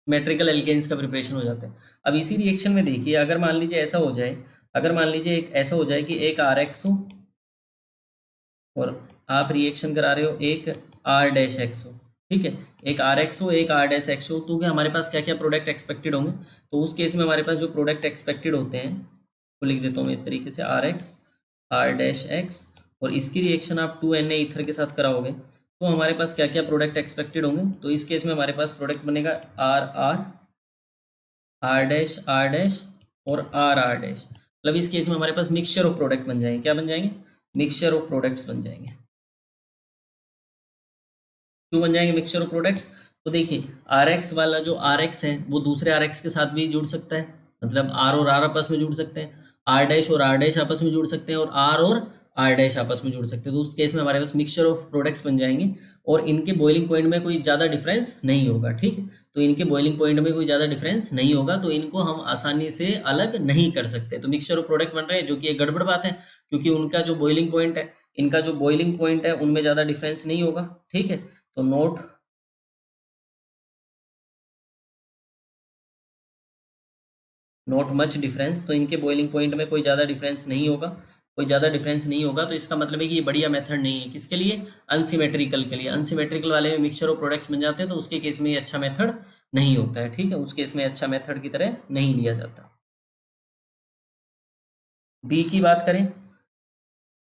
सिमेट्रिकल एल्केन्स का प्रिपरेशन हो जाता है। अब इसी रिएक्शन में देखिए, अगर मान लीजिए ऐसा हो जाए, अगर मान लीजिए एक ऐसा हो जाए कि एक RX हो और आप रिएक्शन करा रहे हो एक R-X हो, ठीक है। एक RX हो एक R-X हो, तो क्या हमारे पास क्या क्या प्रोडक्ट एक्सपेक्टेड होंगे? तो उस केस में हमारे पास जो प्रोडक्ट एक्सपेक्टेड होते हैं वो लिख देता हूँ मैं इस तरीके से, RX R-X, और इसकी रिएक्शन आप 2Na ईथर के साथ कराओगे तो हमारे पास क्या क्या प्रोडक्ट एक्सपेक्टेड होंगे? तो इस केस में हमारे पास प्रोडक्ट बनेगा RR R-R- और RR-, मतलब इस केस में हमारे पास मिक्सचर ऑफ प्रोडक्ट बन जाएंगे। क्या बन जाएंगे? मिक्सचर ऑफ प्रोडक्ट्स बन जाएंगे। क्यों बन जाएंगे मिक्सचर ऑफ प्रोडक्ट्स? तो देखिए RX वाला जो RX है वो दूसरे RX के साथ भी जुड़ सकता है, मतलब R और R आपस में जुड़ सकते हैं, R- और R- आपस में जुड़ सकते हैं, और R और R- आपस में जुड़ सकते हैं। तो उस केस में हमारे पास मिक्सचर ऑफ प्रोडक्ट्स बन जाएंगे और इनके बॉइलिंग पॉइंट में कोई ज़्यादा डिफरेंस नहीं होगा, ठीक है। तो इनके बॉइलिंग पॉइंट में कोई ज़्यादा डिफरेंस नहीं होगा, तो इनको हम आसानी से अलग नहीं कर सकते। तो मिक्सचर ऑफ प्रोडक्ट बन रहे हैं, जो कि एक गड़बड़ बात है, क्योंकि उनका जो बॉइलिंग पॉइंट है, इनका जो बॉइलिंग पॉइंट है उनमें ज़्यादा डिफरेंस नहीं होगा, ठीक है। तो नॉट मच डिफरेंस, तो इनके बॉइलिंग पॉइंट में कोई ज़्यादा डिफरेंस नहीं होगा, कोई ज़्यादा डिफरेंस नहीं होगा। तो इसका मतलब है कि ये बढ़िया मेथड नहीं है। किसके लिए? अनसिमेट्रिकल के लिए। अनसिमेट्रिकल वाले में मिक्सचर ऑफ प्रोडक्ट्स बन जाते हैं, तो उसके केस में ये अच्छा मेथड नहीं होता है, ठीक है। उस केस में अच्छा मेथड की तरह नहीं लिया जाता। बी की बात करें,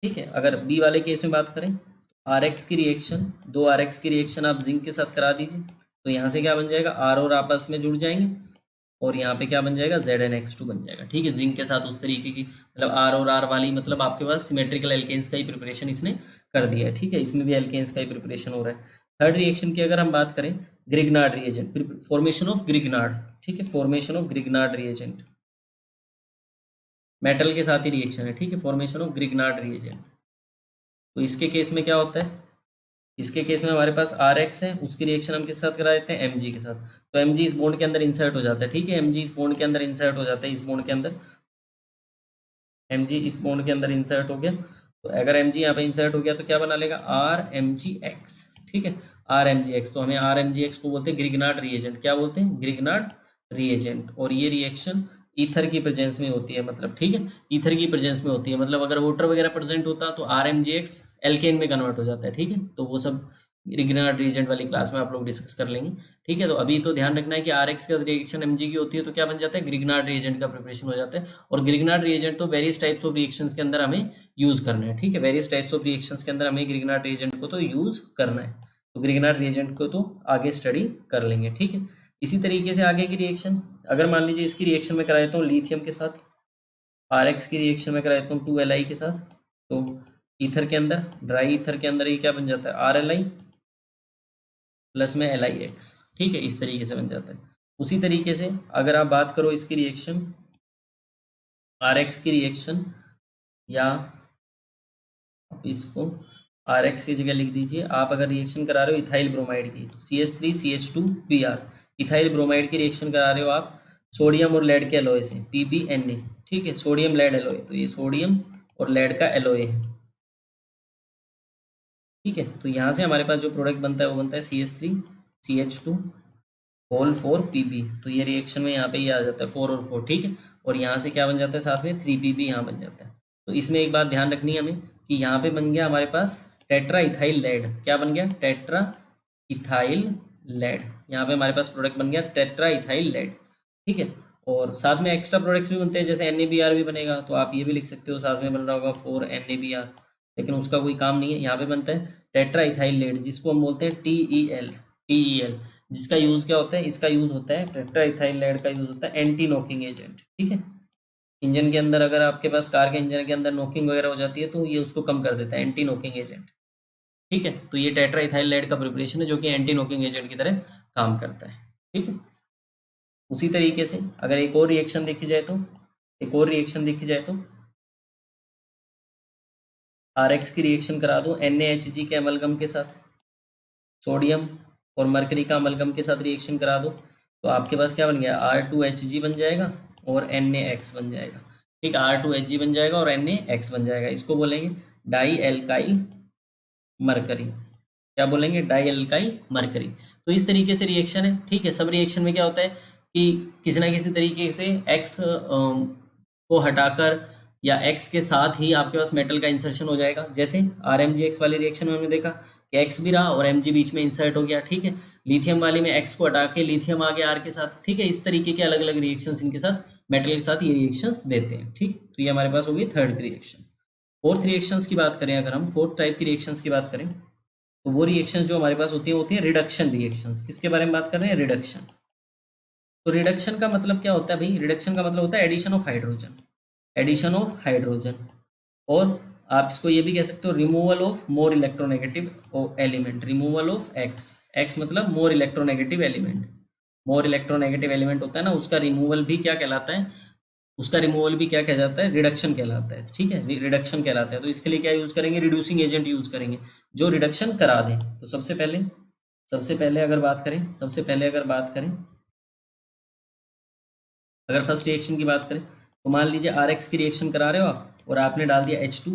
ठीक है, अगर बी वाले केस में बात करें, RX की रिएक्शन, दो RX की रिएक्शन आप जिंक के साथ करा दीजिए, तो यहाँ से क्या बन जाएगा? R और आपस में जुड़ जाएंगे और यहाँ पे क्या बन जाएगा? ZnX2 बन जाएगा, ठीक है। जिंक के साथ उस तरीके की, मतलब R और R वाली, मतलब आपके पास सिमेट्रिकल एल्केन्स का ही प्रिपरेशन इसने कर दिया है, ठीक है। इसमें भी एल्केन्स का ही प्रिपरेशन हो रहा है। थर्ड रिएक्शन की अगर हम बात करें, Grignard reagent, formation of Grignard, ठीक है, formation of Grignard reagent, metal के साथ ही रिएक्शन है, ठीक है, फॉर्मेशन ऑफ ग्रिग्नार्ड रिएजेंट। तो इसके केस में क्या होता है? इसके केस में हमारे पास RX है, उसकी रिएक्शन हम किस साथ करा देते हैं? Mg के साथ। तो Mg इस बॉन्ड के अंदर इंसर्ट हो जाता है, ठीक है। Mg इस बॉन्ड के अंदर इंसर्ट हो जाता है, इस बॉन्ड के अंदर Mg इस बॉन्ड के अंदर इंसर्ट हो गया। तो अगर Mg यहाँ पे इंसर्ट हो गया तो क्या बना लेगा? RMgX, ठीक है, RMgX। तो हमें RMgX को बोलते हैं ग्रिग्नार्ड रिएजेंट। क्या बोलते हैं? Grignard reagent. और ये रिएक्शन ईथर की प्रेजेंस में होती है, मतलब ठीक है, ईथर की प्रेजेंस में होती है, मतलब अगर वाटर वगैरह प्रेजेंट होता तो RMgX एल्केन में कन्वर्ट हो जाता है, ठीक है। तो वो सब ग्रिग्नार्ड रिएजेंट वाली क्लास में आप लोग डिस्कस कर लेंगे, ठीक है। तो अभी तो ध्यान रखना है कि RX का रिएक्शन Mg की होती है तो क्या बन जाता है? ग्रिग्नार्ड रिएजेंट का प्रिपरेशन हो जाता है। और ग्रिग्नार्ड रिएजेंट तो वेरियस टाइप्स ऑफ रिएक्शंस के अंदर हमें यूज करना है, ठीक है। वेरियस टाइप्स ऑफ रिएक्शंस के अंदर हमें ग्रिग्नार्ड रिएजेंट को तो यूज करना है, तो ग्रिग्नार्ड रिएजेंट को तो आगे स्टडी कर लेंगे, ठीक है। इसी तरीके से आगे की रिएक्शन, अगर मान लीजिए इसकी रिएक्शन में करा देता हूँ लिथियम के साथ, RX की रिएक्शन में करा देता हूँ 2Li के साथ, तो ईथर के अंदर, ड्राई ईथर के अंदर ये क्या बन जाता है? RLi प्लस में LiX, ठीक है, इस तरीके से बन जाता है। उसी तरीके से अगर आप बात करो इसकी रिएक्शन, RX की रिएक्शन, या आप इसको RX की जगह लिख दीजिए, आप अगर रिएक्शन करा रहे हो इथाइल ब्रोमाइड की, तो CH3CH2Br, इथाइल ब्रोमाइड की रिएक्शन करा रहे हो आप सोडियम और लेड के एलॉय से, PbNa, ठीक है, सोडियम लेड एलॉय। तो ये सोडियम और लेड का एलॉय है, ठीक है, तो यहाँ से हमारे पास जो प्रोडक्ट बनता है वो बनता है CH3 CH2 होल 4 PP। तो ये रिएक्शन में यहाँ पे ये आ जाता है 4 और 4, ठीक है। और यहाँ से क्या बन जाता है साथ में 3PP यहाँ बन जाता है। तो इसमें एक बात ध्यान रखनी है हमें कि यहाँ पे बन गया हमारे पास टेट्रा इथाइल लेड। क्या बन गया? Tetraethyl lead. यहाँ पे हमारे पास प्रोडक्ट बन गया टेट्रा इथाइल लेड, ठीक है। और साथ में एक्स्ट्रा प्रोडक्ट्स भी बनते हैं, जैसे NaBr भी बनेगा, तो आप ये भी लिख सकते हो साथ में बन रहा होगा 4 NaBr, लेकिन उसका कोई काम नहीं है। यहाँ पे बनता है टेट्रा इथाइल लेड, जिसको हम बोलते हैं TEL, जिसका यूज क्या होता है? इसका यूज होता है, टेट्रा इथाइल लेड का यूज होता है एंटी नॉकिंग एजेंट, ठीक है। इंजन के अंदर अगर आपके पास कार के इंजन के अंदर नॉकिंग वगैरह हो जाती है तो ये उसको कम कर देता है, एंटी नॉकिंग एजेंट, ठीक है। तो ये टेट्रा इथाइल लेड का प्रिपरेशन है जो कि एंटी नॉकिंग एजेंट की तरह काम करता है, ठीक है। उसी तरीके से अगर एक और रिएक्शन देखी जाए तो RX की रिएक्शन करा दो NaHG के अमलगम के साथ, सोडियम और मरकरी का अमलगम के साथ रिएक्शन करा दो, तो आपके पास क्या बन गया? R2HG बन जाएगा और NaX बन जाएगा, ठीक है। R2HG बन जाएगा और NaX बन जाएगा। इसको बोलेंगे डाई एल्काइल मरकरी। क्या बोलेंगे? Dialkyl mercury. तो इस तरीके से रिएक्शन है, ठीक है। सब रिएक्शन में क्या होता है कि किसी ना किसी तरीके से X को हटाकर या X के साथ ही आपके पास मेटल का इंसर्शन हो जाएगा। जैसे RMgX वाली रिएक्शन में हमने देखा कि X भी रहा और Mg बीच में इंसर्ट हो गया, ठीक है। लिथियम वाली में X को हटा के लिथियम आ गया R के साथ, ठीक है। इस तरीके के अलग अलग रिएक्शंस इनके साथ मेटल के साथ ये रिएक्शंस देते हैं, ठीक। तो ये हमारे पास होगी थर्ड रिएक्शन। फोर्थ रिएक्शंस की बात करें, अगर हम फोर्थ टाइप की रिएक्शंस की बात करें तो वो रिएक्शन जो हमारे पास होती है रिडक्शन रिएक्शंस। किसके बारे में बात कर रहे हैं? रिडक्शन। तो रिडक्शन का मतलब क्या होता है भाई? रिडक्शन का मतलब होता है addition of hydrogen, addition of hydrogen. और आप इसको ये भी कह सकते हो removal of more electronegative element, removal of X मतलब more electronegative element. More electronegative element होता है ना, उसका रिमूवल भी क्या कहलाता है? उसका रिमूवल भी क्या कह जाता है? रिडक्शन कहलाता है, ठीक है। रिडक्शन कहलाता है। तो इसके लिए क्या यूज करेंगे? रिड्यूसिंग एजेंट यूज करेंगे जो रिडक्शन करा दें। तो सबसे पहले अगर फर्स्ट रिएक्शन की बात करें तो मान लीजिए RX की रिएक्शन करा रहे हो आप और आपने डाल दिया H2,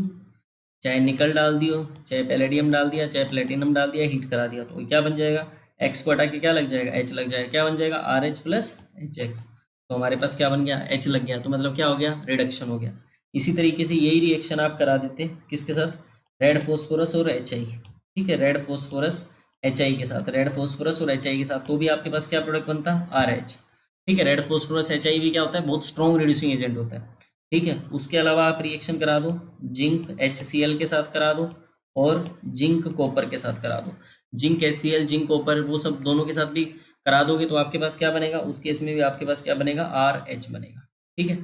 चाहे निकल डाल दियो, चाहे पैलेडियम डाल दिया, चाहे प्लेटिनम डाल दिया, हीट करा दिया, तो क्या बन जाएगा? X को हटा के क्या लग जाएगा? H लग जाएगा। क्या बन जाएगा? RH plus HX। तो हमारे पास क्या बन गया? H लग गया। तो मतलब क्या हो गया? रिडक्शन हो गया। इसी तरीके से यही रिएक्शन आप करा देते किसके साथ? रेड फोस्फोरस और HI, ठीक है। रेड फोस्फोरस HI के साथ, रेड फोस्फोरस और HI के साथ, तो भी आपके पास क्या प्रोडक्ट बनता? RH, ठीक है। रेड फोस्फोरस HI भी क्या होता है? बहुत स्ट्रॉन्ग रिड्यूसिंग एजेंट होता है, ठीक है। उसके अलावा आप रिएक्शन करा दो जिंक HCl के साथ करा दो और जिंक कॉपर के साथ करा दो। जिंक HCl, जिंक कॉपर, वो सब दोनों के साथ भी करा दोगे तो आपके पास क्या बनेगा? उस केस में भी आपके पास क्या बनेगा? RH बनेगा, ठीक है।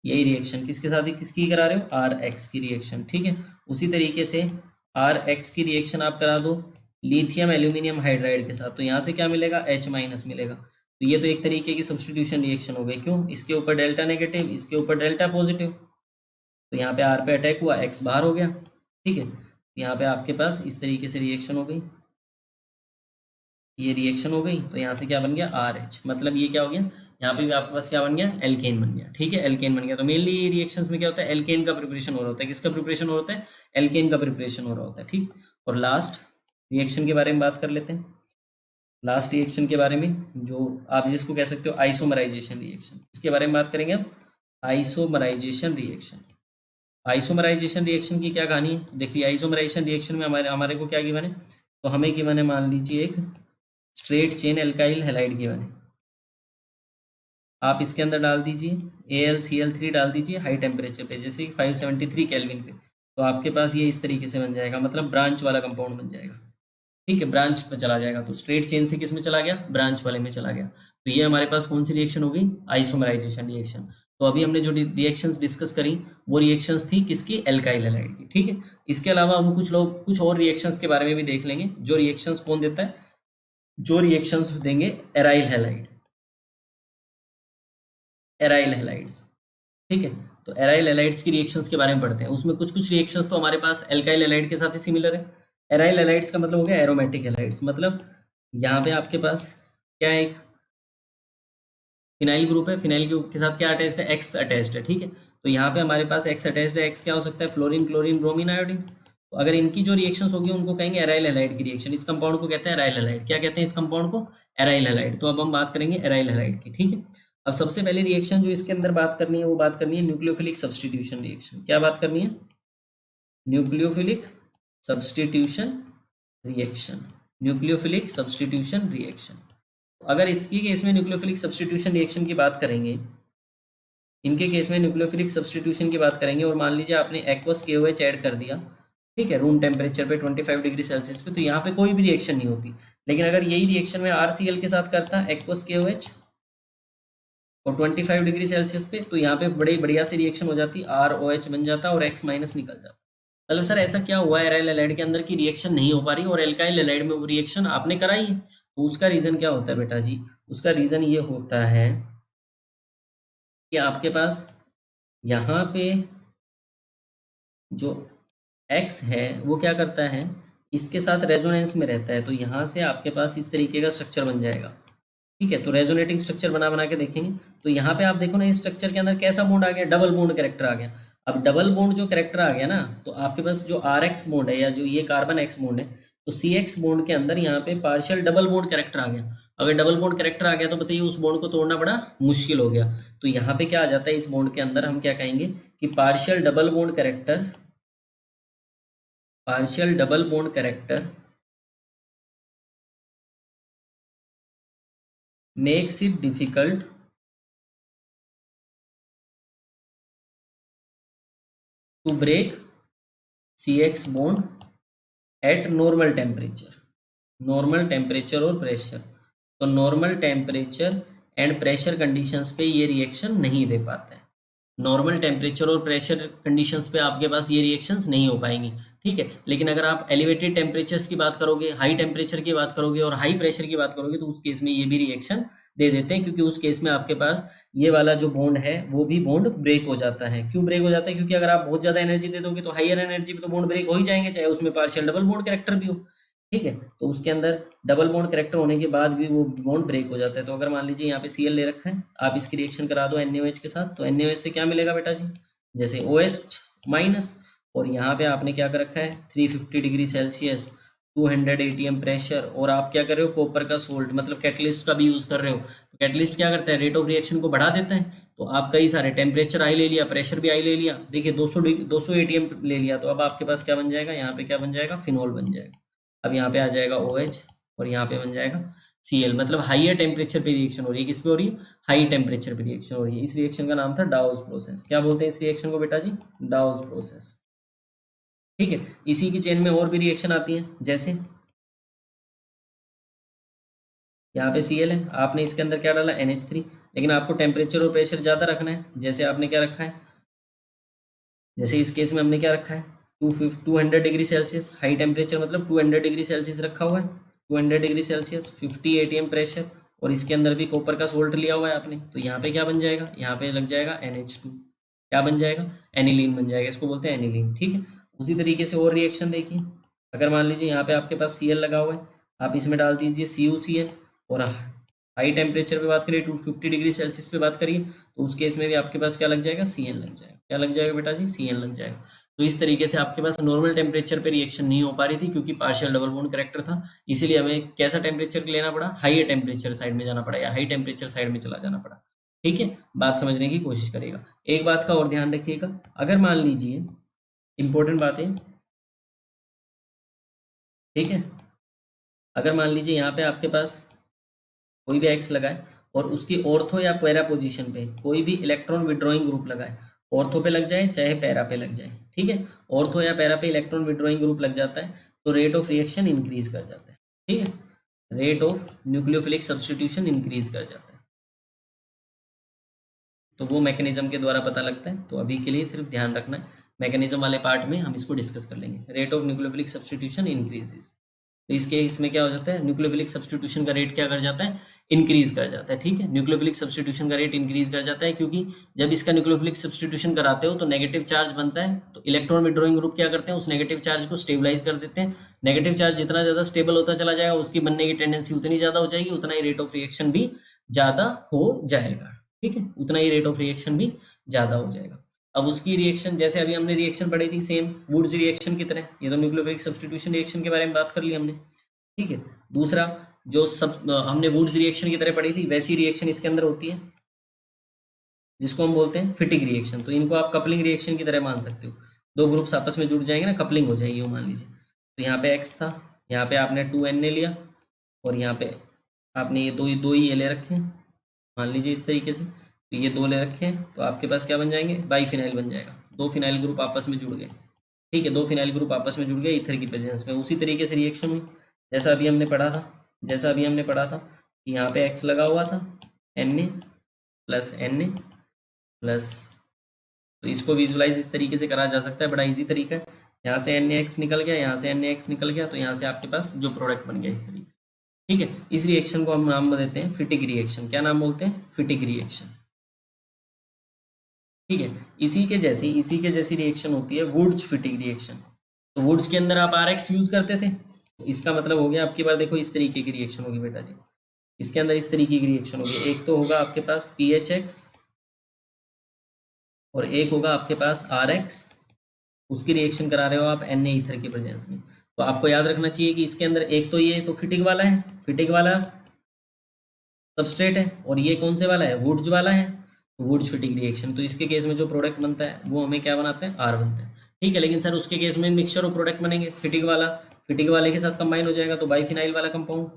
यही रिएक्शन किसके साथ ही किसकी करा रहे हो? RX की रिएक्शन, ठीक है। उसी तरीके से RX की रिएक्शन आप करा दो लिथियम एल्यूमिनियम हाइड्राइड के साथ, तो यहाँ से क्या मिलेगा? H माइनस मिलेगा। तो ये तो एक तरीके की सब्स्टिट्यूशन रिएक्शन हो गई। क्यों? इसके ऊपर डेल्टा नेगेटिव, इसके ऊपर डेल्टा पॉजिटिव, तो यहाँ पे R पे अटैक हुआ, X बाहर हो गया, ठीक है। यहाँ पे आपके पास इस तरीके से रिएक्शन हो गई, ये रिएक्शन हो गई। तो यहाँ से क्या बन गया? RH, मतलब ये क्या हो गया? यहाँ पे भी आपके पास क्या बन गया? एल्केन बन गया, ठीक है। एल्केन बन गया। तो मेनली ये रिएक्शंस में क्या होता है? एल्केन का प्रिपरेशन हो रहा होता है। किसका प्रिपरेशन हो रहा होता है? एल्केन का प्रिपरेशन हो रहा होता है, ठीक। और लास्ट रिएक्शन के बारे में बात कर लेते हैं। लास्ट रिएक्शन के बारे में जो आप जिसको कह सकते हो आइसोमराइजेशन रिएक्शन, इसके बारे में बात करेंगे हम। आइसोमराइजेशन रिएक्शन, आइसोमराइजेशन रिएक्शन की क्या कहानी है? देखिए आइसोमराइजेशन रिएक्शन में हमारे हमारे को क्या गिवन है? तो हमें गिवन है, मान लीजिए एक straight chain alkyl halide given है। आप इसके अंदर डाल दीजिए AlCl3 डाल दीजिए हाई टेम्परेचर पे, जैसे 573 केल्विन पे, तो आपके पास ये इस तरीके से बन जाएगा, मतलब ब्रांच वाला कंपाउंड बन जाएगा, ठीक है। ब्रांच पे चला जाएगा। तो स्ट्रेट चेन से किस में चला गया? ब्रांच वाले में चला गया। तो ये हमारे पास कौन सी रिएक्शन हो गई? Isomerization reaction. तो अभी हमने जो रिएक्शंस डिस्कस करी वो रिएक्शंस थी किसकी? एल्काइल हैलाइड की, ठीक है। इसके अलावा हम कुछ लोग कुछ और रिएक्शंस के बारे में भी देख लेंगे। जो रिएक्शंस कौन देता है? जो रिएक्शंस देंगे एराइल हैलाइड, एराइल हैलाइड्स, ठीक है। तो एराइल हैलाइड्स की रिएक्शंस के बारे में पढ़ते हैं। उसमें कुछ कुछ रिएक्शंस तो हमारे पास एल्काइल हैलाइड के साथ ही सिमिलर है। एराइल हैलाइड्स का मतलब हो गया एरोमेटिक हैलाइड्स, मतलब यहाँ पे आपके पास क्या है? एक फिनाइल ग्रुप है, फिनाइल ग्रुप के साथ क्या अटैच्ड है? एक्स अटैच्ड है, ठीक है। तो यहाँ पे हमारे पास एक्स अटैच्ड है। एक्स क्या हो सकता है? Fluorine, chlorine, bromine, iodine. तो तो अगर इनकी जो रिएक्शंस होगी उनको कहेंगे एराइल हैलाइड की रिएक्शन। इस कंपाउंड को कहते हैं एराइल हैलाइड। क्या कहते हैं इस कंपाउंड को? Aryl halide. तो अब हम बात करेंगे एराइल हैलाइड की, ठीक है। अब सबसे पहले रिएक्शन जो इसके अंदर बात करनी है वो बात करनी है न्यूक्लियोफिलिक सब्स्टिट्यूशन रिएक्शन। क्या बात करनी है? Nucleophilic substitution reaction. Nucleophilic substitution reaction. अगर इसके केस में न्यूक्लियोफिलिक सब्स्टिट्यूशन रिएक्शन की बात करेंगे, इनके केस में न्यूक्लियोफिलिक सब्स्टिट्यूशन की बात करेंगे और मान लीजिए आपने एक्वस KOH ऐड कर दिया, ठीक है, रूम टेम्परेचर पे 25 डिग्री सेल्सियस पे, तो यहाँ पे कोई भी रिएक्शन नहीं होती। लेकिन अगर यही रिएक्शन में RCl के साथ करता एक्वस KOH और 25 डिग्री सेल्सियस पे, तो यहाँ पे बड़ी बढ़िया सी रिएक्शन हो जाती, ROH बन जाता और X माइनस निकल जाता। मतलब सर ऐसा क्या हुआ एराइल हैलाइड के अंदर की रिएक्शन नहीं हो पा रही और एल्काइल हैलाइड में वो रिएक्शन आपने कराई है? तो उसका रीजन क्या होता है बेटा जी? उसका रीजन ये होता है कि आपके पास यहाँ पे जो X है वो क्या करता है, इसके साथ रेजोनेंस में रहता है, तो यहाँ से आपके पास इस तरीके का स्ट्रक्चर बन जाएगा, ठीक है। तो रेजोनेटिंग स्ट्रक्चर बना बना के देखेंगे तो यहाँ पे आप देखो ना, इस स्ट्रक्चर के अंदर कैसा बॉन्ड आ गया? डबल बॉन्ड कैरेक्टर आ गया। अब डबल बॉन्ड जो कैरेक्टर आ गया ना, तो आपके पास जो RX बॉन्ड है या जो ये कार्बन X बॉन्ड है, तो CX बॉन्ड के अंदर यहाँ पे पार्शियल डबल बॉन्ड कैरेक्टर आ गया। अगर डबल बॉन्ड कैरेक्टर आ गया तो बताइए उस बॉन्ड को तोड़ना बड़ा मुश्किल हो गया। तो यहाँ पे क्या आ जाता है, इस बॉन्ड के अंदर हम क्या कहेंगे कि partial double bond character, partial double bond character makes it difficult to break CX bond at normal temperature। Normal temperature और प्रेशर, तो normal temperature and pressure conditions पे ये रिएक्शन नहीं दे पाता है। नॉर्मल टेम्परेचर और प्रेशर कंडीशंस पे आपके पास ये रिएक्शंस नहीं हो पाएंगी, ठीक है। लेकिन अगर आप एलिवेटेड टेम्परेचर्स की बात करोगे, हाई टेम्परेचर की बात करोगे और हाई प्रेशर की बात करोगे, तो उस केस में ये भी रिएक्शन दे देते हैं, क्योंकि उस केस में आपके पास ये वाला जो बॉन्ड है वो भी बॉन्ड ब्रेक हो जाता है। क्यों ब्रेक हो जाता है? क्योंकि अगर आप बहुत ज्यादा एनर्जी दे दोगे तो हाइयर एनर्जी पे तो बॉन्ड ब्रेक हो ही जाएंगे, चाहे उसमें पार्शियल डबल बॉन्ड कैरेक्टर भी हो, ठीक है। तो उसके अंदर डबल बॉन्ड कैरेक्टर होने के बाद भी वो बॉन्ड ब्रेक हो जाता है। तो अगर मान लीजिए यहाँ पे Cl ले रखा है, आप इसकी रिएक्शन करा दो NaOH के साथ, तो NaOH से क्या मिलेगा बेटा जी? जैसे OH माइनस, और यहाँ पे आपने क्या कर रखा है 350 डिग्री सेल्सियस 200 ATM प्रेशर, और आप क्या कर रहे हो कॉपर का सोल्ट मतलब कैटलिस्ट का भी यूज कर रहे हो। तो कैटलिस्ट क्या करता है, रेट ऑफ रिएक्शन को बढ़ा देता है। तो आप कई सारे टेम्परेचर हाई ले लिया, प्रेशर भी हाई ले लिया, देखिए 200 ATM ले लिया, तो अब आपके पास क्या बन जाएगा, यहाँ पे क्या बन जाएगा, फिनॉल बन जाएगा। अब यहाँ पे आ जाएगा OH और यहाँ पे बन जाएगा Cl, मतलब हाइयर टेम्परेचर पे रिएक्शन हो रही है। किस पे हो रही है? हाई टेम्परेचर पे रिएक्शन हो रही है। इस रिएक्शन का नाम था डाउस प्रोसेस। क्या बोलते हैं इस रिएक्शन को बेटा जी? डाउस प्रोसेस, ठीक है। इसी की चेन में और भी रिएक्शन आती है, जैसे यहाँ पे Cl है, आपने इसके अंदर क्या डाला NH3, लेकिन आपको टेम्परेचर और प्रेशर ज्यादा रखना है। जैसे आपने क्या रखा है, जैसे इस केस में हमने क्या रखा है 200 डिग्री सेल्सियस, हाई टेम्परेचर मतलब 200 डिग्री सेल्सियस रखा हुआ है, 200 डिग्री सेल्सियस 50 ATM प्रेशर, और इसके अंदर भी कॉपर का सोल्ट लिया हुआ है आपने। तो यहाँ पे क्या बन जाएगा, यहाँ पे लग जाएगा NH2, क्या बन जाएगा, एनिलीन बन जाएगा, इसको बोलते हैं एनिलीन, ठीक है। उसी तरीके से और रिएक्शन देखिए, अगर मान लीजिए यहाँ पे आपके पास Cl लगा हुआ है, आप इसमें डाल दीजिए CuCl, और हाई टेम्परेचर पे बात करिए 250 डिग्री सेल्सियस पे बात करिए, तो उस केस में भी आपके पास क्या लग जाएगा, Cn लग जाएगा। क्या लग जाएगा बेटा जी? Cn लग जाएगा। तो इस तरीके से आपके पास नॉर्मल टेम्परेचर पे रिएक्शन नहीं हो पा रही थी, क्योंकि पार्शियल डबल बॉन्ड कैरेक्टर था, इसीलिए हमें कैसा टेम्परेचर लेना पड़ा, हाइयर टेम्परेचर साइड में जाना पड़ा या हाई टेम्परेचर साइड में चला जाना पड़ा, ठीक है। बात समझने की कोशिश करिएगा। एक बात का और ध्यान रखिएगा, अगर मान लीजिए इंपॉर्टेंट बात है, ठीक है, अगर मान लीजिए यहाँ पे आपके पास कोई भी X लगाए और उसकी ऑर्थो या पैरा पोजीशन पे कोई भी इलेक्ट्रॉन विड्रॉइंग ग्रुप लगाए, ऑर्थो पे लग जाए चाहे पैरा पे लग जाए, ठीक है, ऑर्थो या पैरा पे इलेक्ट्रॉन विड्रॉइंग ग्रुप लग जाता है, तो रेट ऑफ रिएक्शन इंक्रीज कर जाता है, ठीक है, rate of nucleophilic substitution increase कर जाता है। तो वो मैकेनिज्म के द्वारा पता लगता है। तो अभी के लिए सिर्फ ध्यान रखना है, मैकेनिज्म वाले पार्ट में हम इसको डिस्कस कर लेंगे। Rate of nucleophilic substitution increases, तो इसके इसमें क्या हो जाता है, न्यूक्लियोफिलिक सब्स्टिट्यूशन का रेट क्या कर जाता है, इंक्रीज कर जाता है, ठीक है। न्यूक्लियोफिलिक सब्स्टिट्यूशन का रेट इंक्रीज कर जाता है, क्योंकि जब इसका न्यूक्लियोफिलिक सब्स्टिट्यूशन कराते हो तो नेगेटिव चार्ज बनता है, तो इलेक्ट्रॉन विड्रॉइंग ग्रुप क्या करते हैं, उस नेगेटिव चार्ज को स्टेबलाइज कर देते हैं। नेगेटिव चार्ज जितना ज्यादा स्टेबल होता चला जाएगा, उसकी बनने की टेंडेंसी उतनी ज्यादा हो जाएगी, उतना ही रेट ऑफ रिएक्शन भी ज्यादा हो जाएगा, ठीक है, उतना ही रेट ऑफ रिएक्शन भी ज्यादा हो जाएगा। अब उसकी रिएक्शन जैसे अभी हमने रिएक्शन पढ़ी थी सेम वुड्स रिएक्शन की तरह, ये तो न्यूक्लियोफिलिक सब्स्टिट्यूशन रिएक्शन के बारे में बात कर ली हमने, ठीक है। दूसरा जो सब हमने वुड्स रिएक्शन की तरह पढ़ी थी वैसी रिएक्शन इसके अंदर होती है जिसको हम बोलते हैं फिटिंग रिएक्शन। तो इनको आप कपलिंग रिएक्शन की तरह मान सकते हो, दो ग्रुप्स आपस में जुड़ जाएंगे ना, कपलिंग हो जाएगी वो, मान लीजिए। तो यहाँ पे एक्स था, यहाँ पे आपने 2Na लिया और यहाँ पे आपने ये दो ही ये ले रखे हैं, मान लीजिए इस तरीके से। तो ये दो ले रखे हैं तो आपके पास क्या बन जाएंगे, बाईफिनाइल बन जाएगा। दो फिनाइल ग्रुप आपस में जुड़ गए, ठीक है, दो फिनाइल ग्रुप आपस में जुड़ गए ईथर की प्रेजेंस में। उसी तरीके से रिएक्शन हुई जैसा अभी हमने पढ़ा था, कि यहाँ पे एक्स लगा हुआ था, Na प्लस, तो इसको विजुलाइज इस तरीके से करा जा सकता है, बड़ा इजी तरीका है। यहाँ से NaX निकल गया, यहाँ से NaX निकल गया, तो यहाँ से आपके पास जो प्रोडक्ट बन गया इस तरीके से, ठीक है। इस रिएक्शन को हम नाम देते हैं फिटिक रिएक्शन। क्या नाम बोलते हैं, फिटिक रिएक्शन, ठीक है। इसी के जैसी रिएक्शन होती है वुड्स फिटिक रिएक्शन। तो वुड्स के अंदर आप RX यूज करते थे, तो इसका मतलब हो गया आपकी बार देखो इस तरीके की रिएक्शन होगी बेटा जी, इसके अंदर इस तरीके की रिएक्शन होगी। एक तो होगा आपके पास PHX और एक होगा आपके पास RX, उसकी रिएक्शन करा रहे हो आप Na ईथर की प्रेजेंस में। तो आपको याद रखना चाहिए कि इसके अंदर एक तो ये तो फिटिक वाला है, फिटिक वाला सबस्ट्रेट है, और ये कौन से वाला है, वुड्स वाला है, तो वुड्स फिटिक रिएक्शन। तो इसके केस में जो प्रोडक्ट बनता है वो हमें क्या बनाते हैं, R बनता है, ठीक है। लेकिन सर उसके केस में मिक्सचर ऑफ प्रोडक्ट बनेंगे, फिटिक वाले के साथ कंबाइन हो जाएगा तो बाईफिनाइल वाला कंपाउंड,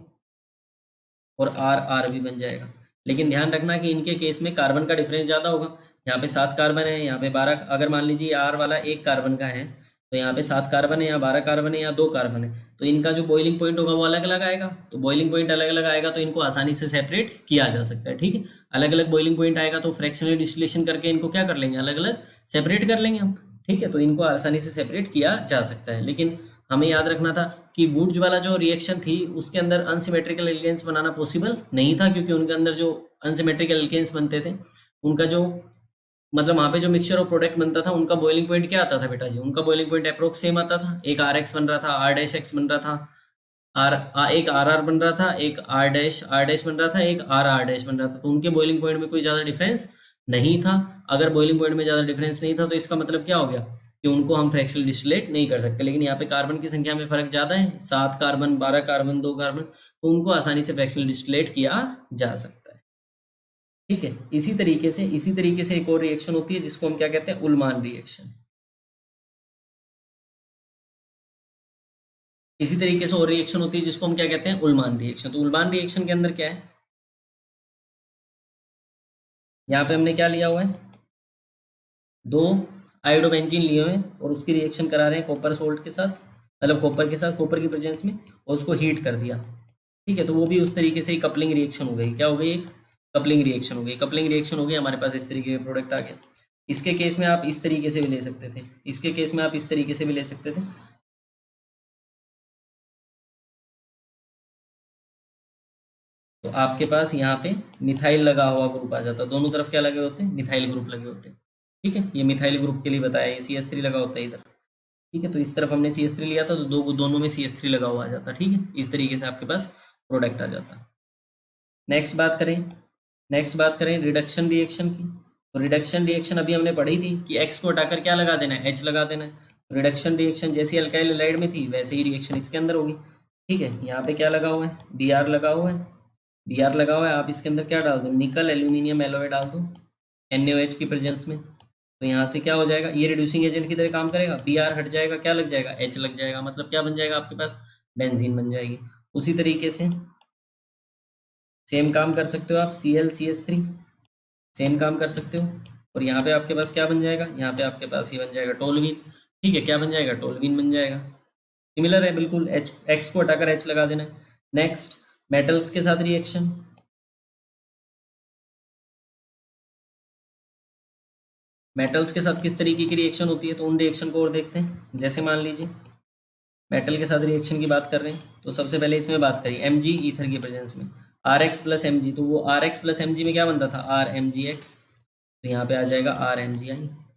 और R भी बन जाएगा। लेकिन ध्यान रखना कि इनके केस में कार्बन का डिफरेंस ज़्यादा होगा। यहाँ पे 7 कार्बन है, यहाँ पे 12, अगर मान लीजिए R वाला 1 कार्बन का है तो यहाँ पे 7 कार्बन है, यहाँ 12 कार्बन है, यहाँ 2 कार्बन है, तो इनका जो बॉइलिंग पॉइंट होगा वो अलग अलग आएगा। तो बॉइलिंग पॉइंट अलग अलग आएगा तो इनको आसानी से सेपरेट किया जा सकता है, ठीक है। अलग अलग बॉइलिंग पॉइंट आएगा तो फ्रैक्शनल डिस्टिलेशन करके इनको क्या कर लेंगे, अलग अलग सेपरेट कर लेंगे हम, ठीक है। तो इनको आसानी से सेपरेट किया जा सकता है। लेकिन हमें याद रखना था कि वुड्स वाला जो रिएक्शन थी उसके अंदर अनसिमेट्रिकल एल्केन्स बनाना पॉसिबल नहीं था, क्योंकि उनके अंदर जो अनसिमेट्रिकल एल्केन्स बनते थे उनका जो मतलब वहाँ पे जो मिक्सचर ऑफ प्रोडक्ट बनता था उनका बॉइलिंग पॉइंट क्या आता था बेटा जी, उनका बॉइलिंग पॉइंट अप्रोक्स सेम आता था। एक RX बन रहा था, R-X बन रहा था, एक RR बन रहा था, एक R-R बन रहा था, एक RR बन रहा था। तो उनके बॉइलिंग पॉइंट में कोई ज़्यादा डिफरेंस नहीं था। अगर बॉइलिंग पॉइंट में ज़्यादा डिफरेंस नहीं था तो इसका मतलब क्या हो गया कि उनको हम फ्रैक्शनल डिस्टिलेट नहीं कर सकते। लेकिन यहाँ पे कार्बन की संख्या में फर्क ज़्यादा है, 7 कार्बन, 12 कार्बन, 2 कार्बन, तो उनको आसानी से फ्रैक्शनल डिस्टिलेट किया जा सकता है, ठीक है। इसी तरीके से एक और रिएक्शन होती है जिसको हम क्या कहते हैं, उल्मान रिएक्शन। इसी तरीके से और रिएक्शन होती है जिसको हम क्या कहते हैं, उल्मान रिएक्शन। तो उल्मान रिएक्शन के अंदर क्या है, यहाँ पे हमने क्या लिया हुआ है, 2 आयोडोबेंजीन लिए हुए हैं और उसकी रिएक्शन करा रहे हैं कॉपर सोल्ट के साथ, मतलब कॉपर के साथ, कॉपर की प्रेजेंस में, और उसको हीट कर दिया, ठीक है। तो वो भी उस तरीके से ही कपलिंग रिएक्शन हो गई। क्या हो गई, एक कपलिंग रिएक्शन हो गई। कपलिंग रिएक्शन हो गई, हमारे पास इस तरीके के प्रोडक्ट आ गए। इसके केस में आप इस तरीके से भी ले सकते थे, इसके केस में आप इस तरीके से भी ले सकते थे। तो आपके पास यहाँ पे मिथाइल लगा हुआ ग्रुप आ जाता, दोनों तरफ क्या लगे होते हैं, मिथाइल ग्रुप लगे होते हैं, ठीक है। ये मिथाइल ग्रुप के लिए बताया, ये CH3 लगा होता है इधर, ठीक है। तो इस तरफ हमने CH3 लिया था तो दोनों में CH3 लगा हुआ आ जाता, ठीक है। इस तरीके से आपके पास प्रोडक्ट आ जाता। नेक्स्ट बात करें रिडक्शन रिएक्शन की। तो रिडक्शन रिएक्शन अभी हमने पढ़ी थी कि एक्स को हटाकर क्या लगा देना है, H लगा देना है। रिडक्शन रिएक्शन जैसी अल्काइल हैलाइड में थी वैसे ही रिएक्शन इसके अंदर होगी, ठीक है। यहाँ पे क्या लगा हुआ है, Br लगा हुआ है, Br लगा हुआ है। आप इसके अंदर क्या डाल दो, निकल एल्यूमिनियम एलॉय डाल दो NaOH की प्रेजेंस में। तो यहाँ से क्या हो जाएगा, ये रिड्यूसिंग एजेंट की तरह काम करेगा, Br हट जाएगा, क्या लग जाएगा, H लग जाएगा, मतलब क्या बन जाएगा आपके पास, बेंजीन बन जाएगी। उसी तरीके से सेम काम कर सकते हो आप ClCH3, सेम काम कर सकते हो। और यहाँ पे आपके पास क्या बन जाएगा, यहाँ पे आपके पास ये बन जाएगा टोलुइन, ठीक है। क्या बन जाएगा, टोलुइन बन जाएगा। सिमिलर है बिल्कुल, एक्स को हटाकर H लगा देना है। नेक्स्ट मेटल्स के साथ रिएक्शन। मेटल्स के साथ किस तरीके की रिएक्शन होती है, तो उन रिएक्शन को और देखते हैं। जैसे मान लीजिए मेटल के साथ रिएक्शन की बात कर रहे हैं तो सबसे पहले इसमें बात करिए Mg ईथर की प्रेजेंस में, RX प्लस Mg, तो वो RX प्लस Mg में क्या बनता था, RMgX, तो यहाँ पे आ जाएगा RMgI,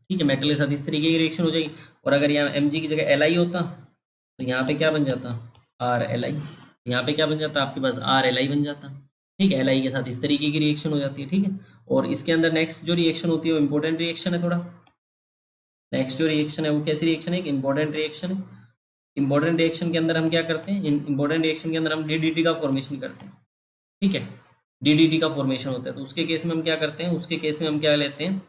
ठीक है। मेटल के साथ इस तरीके की रिएक्शन हो जाएगी। और अगर यहाँ Mg की जगह Li होता तो यहाँ पे क्या बन जाता, RLi, यहाँ पे क्या बन जाता आपके पास, RLi बन जाता, ठीक है। Li के साथ इस तरीके की रिएक्शन हो जाती है, ठीक है। और इसके अंदर नेक्स्ट जो रिएक्शन होती है वो इंपॉर्टेंट रिएक्शन है थोड़ा, नेक्स्ट जो रिएक्शन है वो कैसी रिएक्शन है? एक इंपॉर्टेंट रिएक्शन है। इंपॉर्टेंट रिएक्शन के अंदर हम क्या करते हैं? इंपॉर्टेंट रिएक्शन के अंदर हम डीडीटी का फॉर्मेशन करते हैं, ठीक है। डीडीटी का फॉर्मेशन होता है, तो उसके केस में हम क्या करते हैं? उसके केस में हम क्या लेते हैं?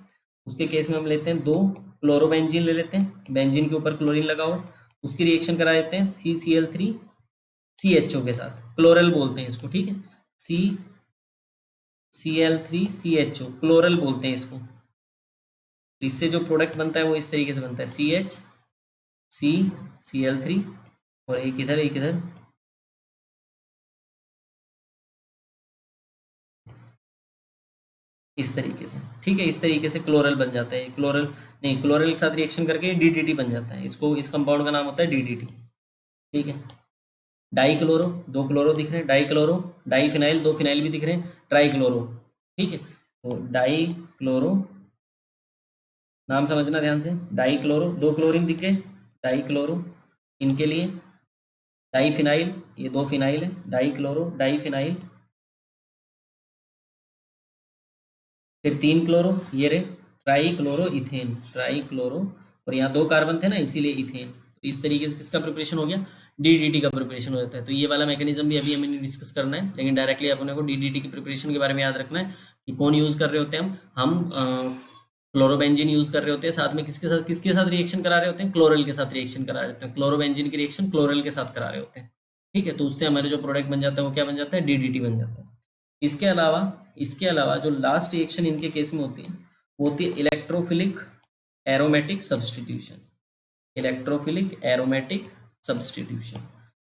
उसके केस में हम लेते हैं 2 क्लोरोबेंजीन ले लेते हैं, बेंजीन के ऊपर क्लोरीन लगा हुआ, उसकी रिएक्शन करा देते हैं CCl3 CHO के साथ, क्लोरल बोलते हैं इसको, ठीक है। CCl3 CHO क्लोरल बोलते हैं इसको। इससे जो प्रोडक्ट बनता है वो इस तरीके से बनता है, CH, CCl3 और एक इधर एक इधर, इस तरीके से, ठीक है। इस तरीके से क्लोरल बन जाता है। क्लोरल नहीं, क्लोरल के साथ रिएक्शन करके डीडीटी बन जाता है। इसको, इस कंपाउंड का नाम होता है डीडीटी, ठीक है। डाई क्लोरो, 2 क्लोरो दिख रहे हैं, dichloro, diphenyl, 2 phenyl भी दिख रहे हैं, ट्राई क्लोरो, ठीक है। तो डाई क्लोरो, नाम समझना ध्यान से, डाई क्लोरो, 2 क्लोरीन दिख गए, डाई क्लोरो, इनके लिए डाई फिनाइल, ये 2 फिनाइल है, डाई क्लोरो, डाई फिनाइल, फिर 3 क्लोरो, ये रे try chloro ethane, try chloro, और यहाँ 2 कार्बन थे ना, इसीलिए इथेन। तो इस तरीके से किसका प्रिपरेशन हो गया? डीडीटी का प्रिपरेशन हो जाता है। तो ये वाला मैकेनिज्म भी अभी हमें डिस्कस करना है, लेकिन डायरेक्टली अपने को डीडीटी की प्रिपरेशन के बारे में याद रखना है कि कौन यूज कर रहे होते हैं हम क्लोरोबेंजीन यूज कर रहे होते हैं, साथ में किसके साथ रिएक्शन करा रहे होते हैं? क्लोरल के साथ रिएक्शन करा रहे होते हैं। क्लोरोबेंजीन की रिएक्शन क्लोरल के साथ करा रहे होते हैं, ठीक है। तो उससे हमारे जो प्रोडक्ट बन जाता है वो क्या बन जाता है? डीडीटी बन जाता है। इसके अलावा जो लास्ट रिएक्शन इनके केस में होती है वो होती है electrophilic aromatic substitution. Electrophilic aromatic substitution.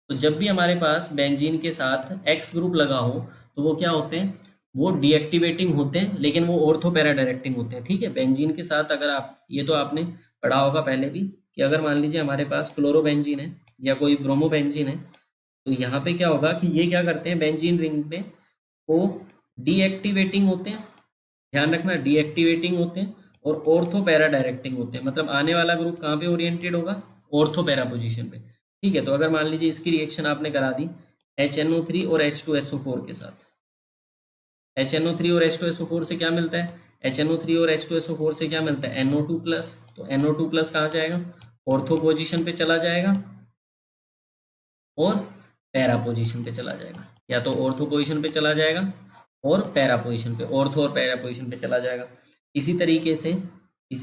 तो जब भी हमारे पास बेंजीन के साथ एक्स ग्रुप लगा हो तो वो क्या होते हैं? वो डीएक्टिवेटिंग होते हैं, लेकिन वो ऑर्थो पैरा डायरेक्टिंग होते हैं, ठीक है। बेंजीन के साथ अगर आप, ये तो आपने पढ़ा होगा पहले भी, कि अगर मान लीजिए हमारे पास क्लोरोबेंजीन है या कोई ब्रोमोबेंजीन है, तो यहाँ पे क्या होगा कि ये क्या करते हैं? बेंजीन रिंग में वो डीएक्टिवेटिंग होते हैं, ध्यान रखना, डीएक्टिवेटिंग होते हैं, और ऑर्थो पैरा डायरेक्टिंग होते हैं। मतलब आने वाला ग्रुप कहाँ पे ओरिएंटेड होगा? ऑर्थो पैरा पोजीशन पे, ठीक है। तो अगर मान लीजिए इसकी रिएक्शन आपने करा दी HNO3 और H2SO4 के साथ, HNO3 और H2SO4 से क्या मिलता है? HNO3 और H2SO4 से क्या मिलता है? NO2 plus. तो NO2 प्लस कहाँ जाएगा? ऑर्थो पोजीशन पे चला जाएगा और पैरा पोजीशन पे चला जाएगा, या तो ऑर्थो पोजीशन पे चला जाएगा और पैरा पोजीशन पे, ऑर्थो और पैरा पोजीशन पे चला जाएगा। इसी